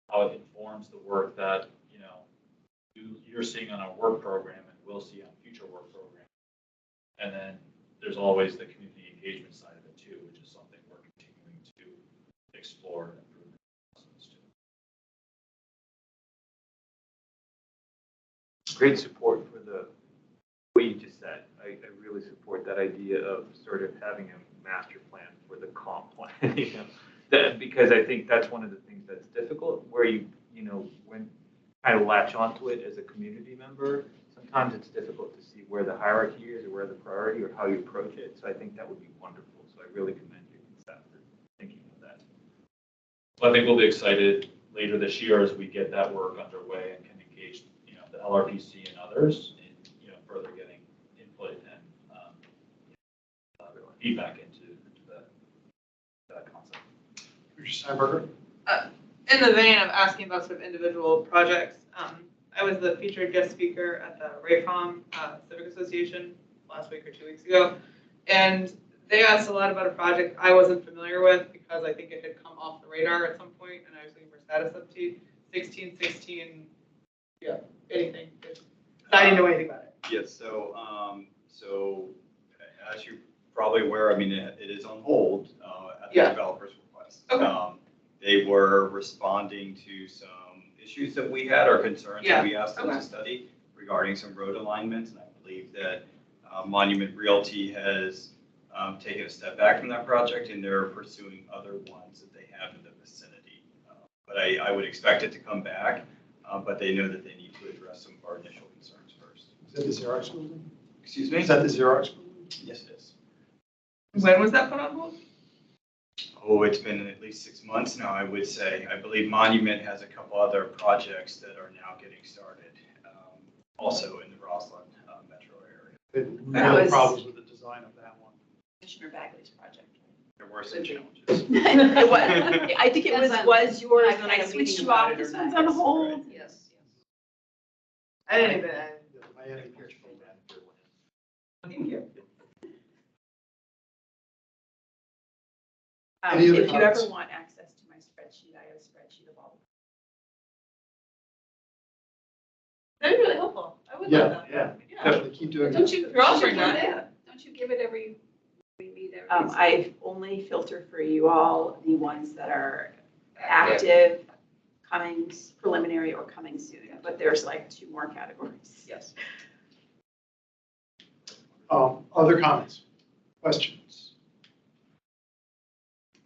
how it informs the work that you're seeing on our work program and we'll see on future work programs. And then there's always the community engagement side of it too, which is something we're continuing to explore and improve the process too.
Great support for what you just said. I really support that idea of sort of having a master plan for the comp plan, because I think that's one of the things that's difficult, where when kind of latch onto it as a community member, sometimes it's difficult to see where the hierarchy is or where the priority or how you approach it. So I think that would be wonderful. So I really commend you and staff for thinking of that.
Well, I think we'll be excited later this year as we get that work underway and can engage, the LRPC and others in, further getting input and feedback into that concept.
Commissioner Steinberger?
In the vein of asking about sort of individual projects, I was the featured guest speaker at the Raycom Civic Association last week or 2 weeks ago, and they asked a lot about a project I wasn't familiar with because I think it had come off the radar at some point, and I was looking for status update. 1616, yeah, anything. I didn't know anything about it.
Yes, so as you're probably aware, I mean, it is on hold at the developer's request.
Okay.
They were responding to some issues that we had or concerns that we asked them to study regarding some road alignments, and I believe that Monument Realty has taken a step back from that project, and they're pursuing other ones that they have in the vicinity. But I would expect it to come back, but they know that they need to address some of our initial concerns first.
Is that the Xerox building?
Excuse me?
Is that the Xerox building?
Yes, it is.
When was that put on hold?
Oh, it's been at least 6 months now, I would say. I believe Monument has a couple other projects that are now getting started, also in the Roslyn metro area.
Real problems with the design of that one.
Commissioner Bagley's project.
There were some challenges.
It was, I think it was yours,
I
and I
had a
switched
meeting
you
about
off.
it or
This
not.
one's on
Yes.
hold.
Yes.
I didn't even,
Miami Beach.
Thank you.
Any other
If you ever
comments?
want access to my spreadsheet, I have a spreadsheet of all.
that'd be really helpful. I would
Yeah,
love that.
Yeah.
Definitely keep doing
Don't
that.
you,
You're all
don't you
doing
give
that.
it, don't you give it every, we meet every?
I only filter for you all the ones that are active, coming preliminary or coming soon, but there's like 2 more categories.
Yes.
Other comments, questions? I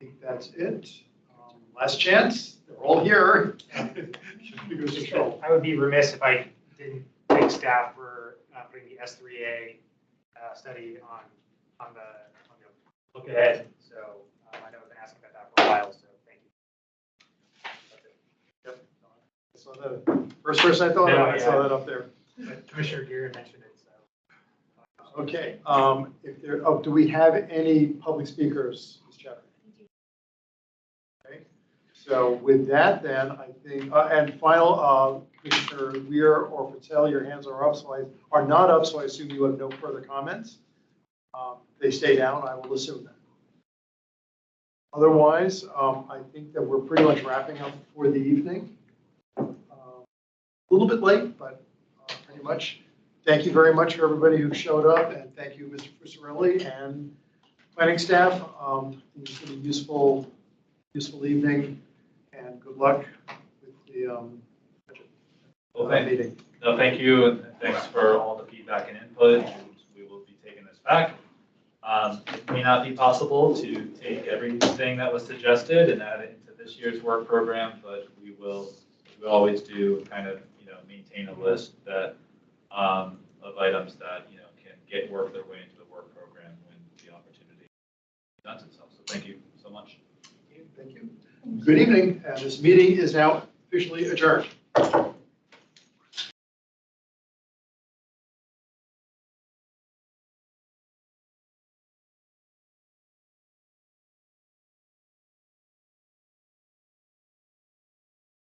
think that's it. Last chance, they're all here. Fingers are control.
I would be remiss if I didn't thank staff for putting the S3A study on the look ahead. So I know I've been asking about that for a while, so thank you.
Yep. I saw that. First person I thought of, I saw that up there.
Commissioner Gear mentioned it, so.
Okay, if there, do we have any public speakers, Ms. Chapman? Okay, so with that then, I think, and final, Commissioner Weir or Patel, your hands are up, are not up, so I assume you have no further comments. If they stay down, I will assume that. Otherwise, I think that we're pretty much wrapping up for the evening. A little bit late, but pretty much. Thank you very much for everybody who showed up, and thank you, Mr. Fusarelli and planning staff. It's been a useful evening, and good luck with the meeting.
No, thank you, and thanks for all the feedback and input. We will be taking this back. It may not be possible to take everything that was suggested and add it into this year's work program, but we will, as we always do, kind of, maintain a list that of items that, can work their way into the work program when the opportunity presents itself. So thank you so much.
Thank you. Good evening. This meeting is now officially adjourned.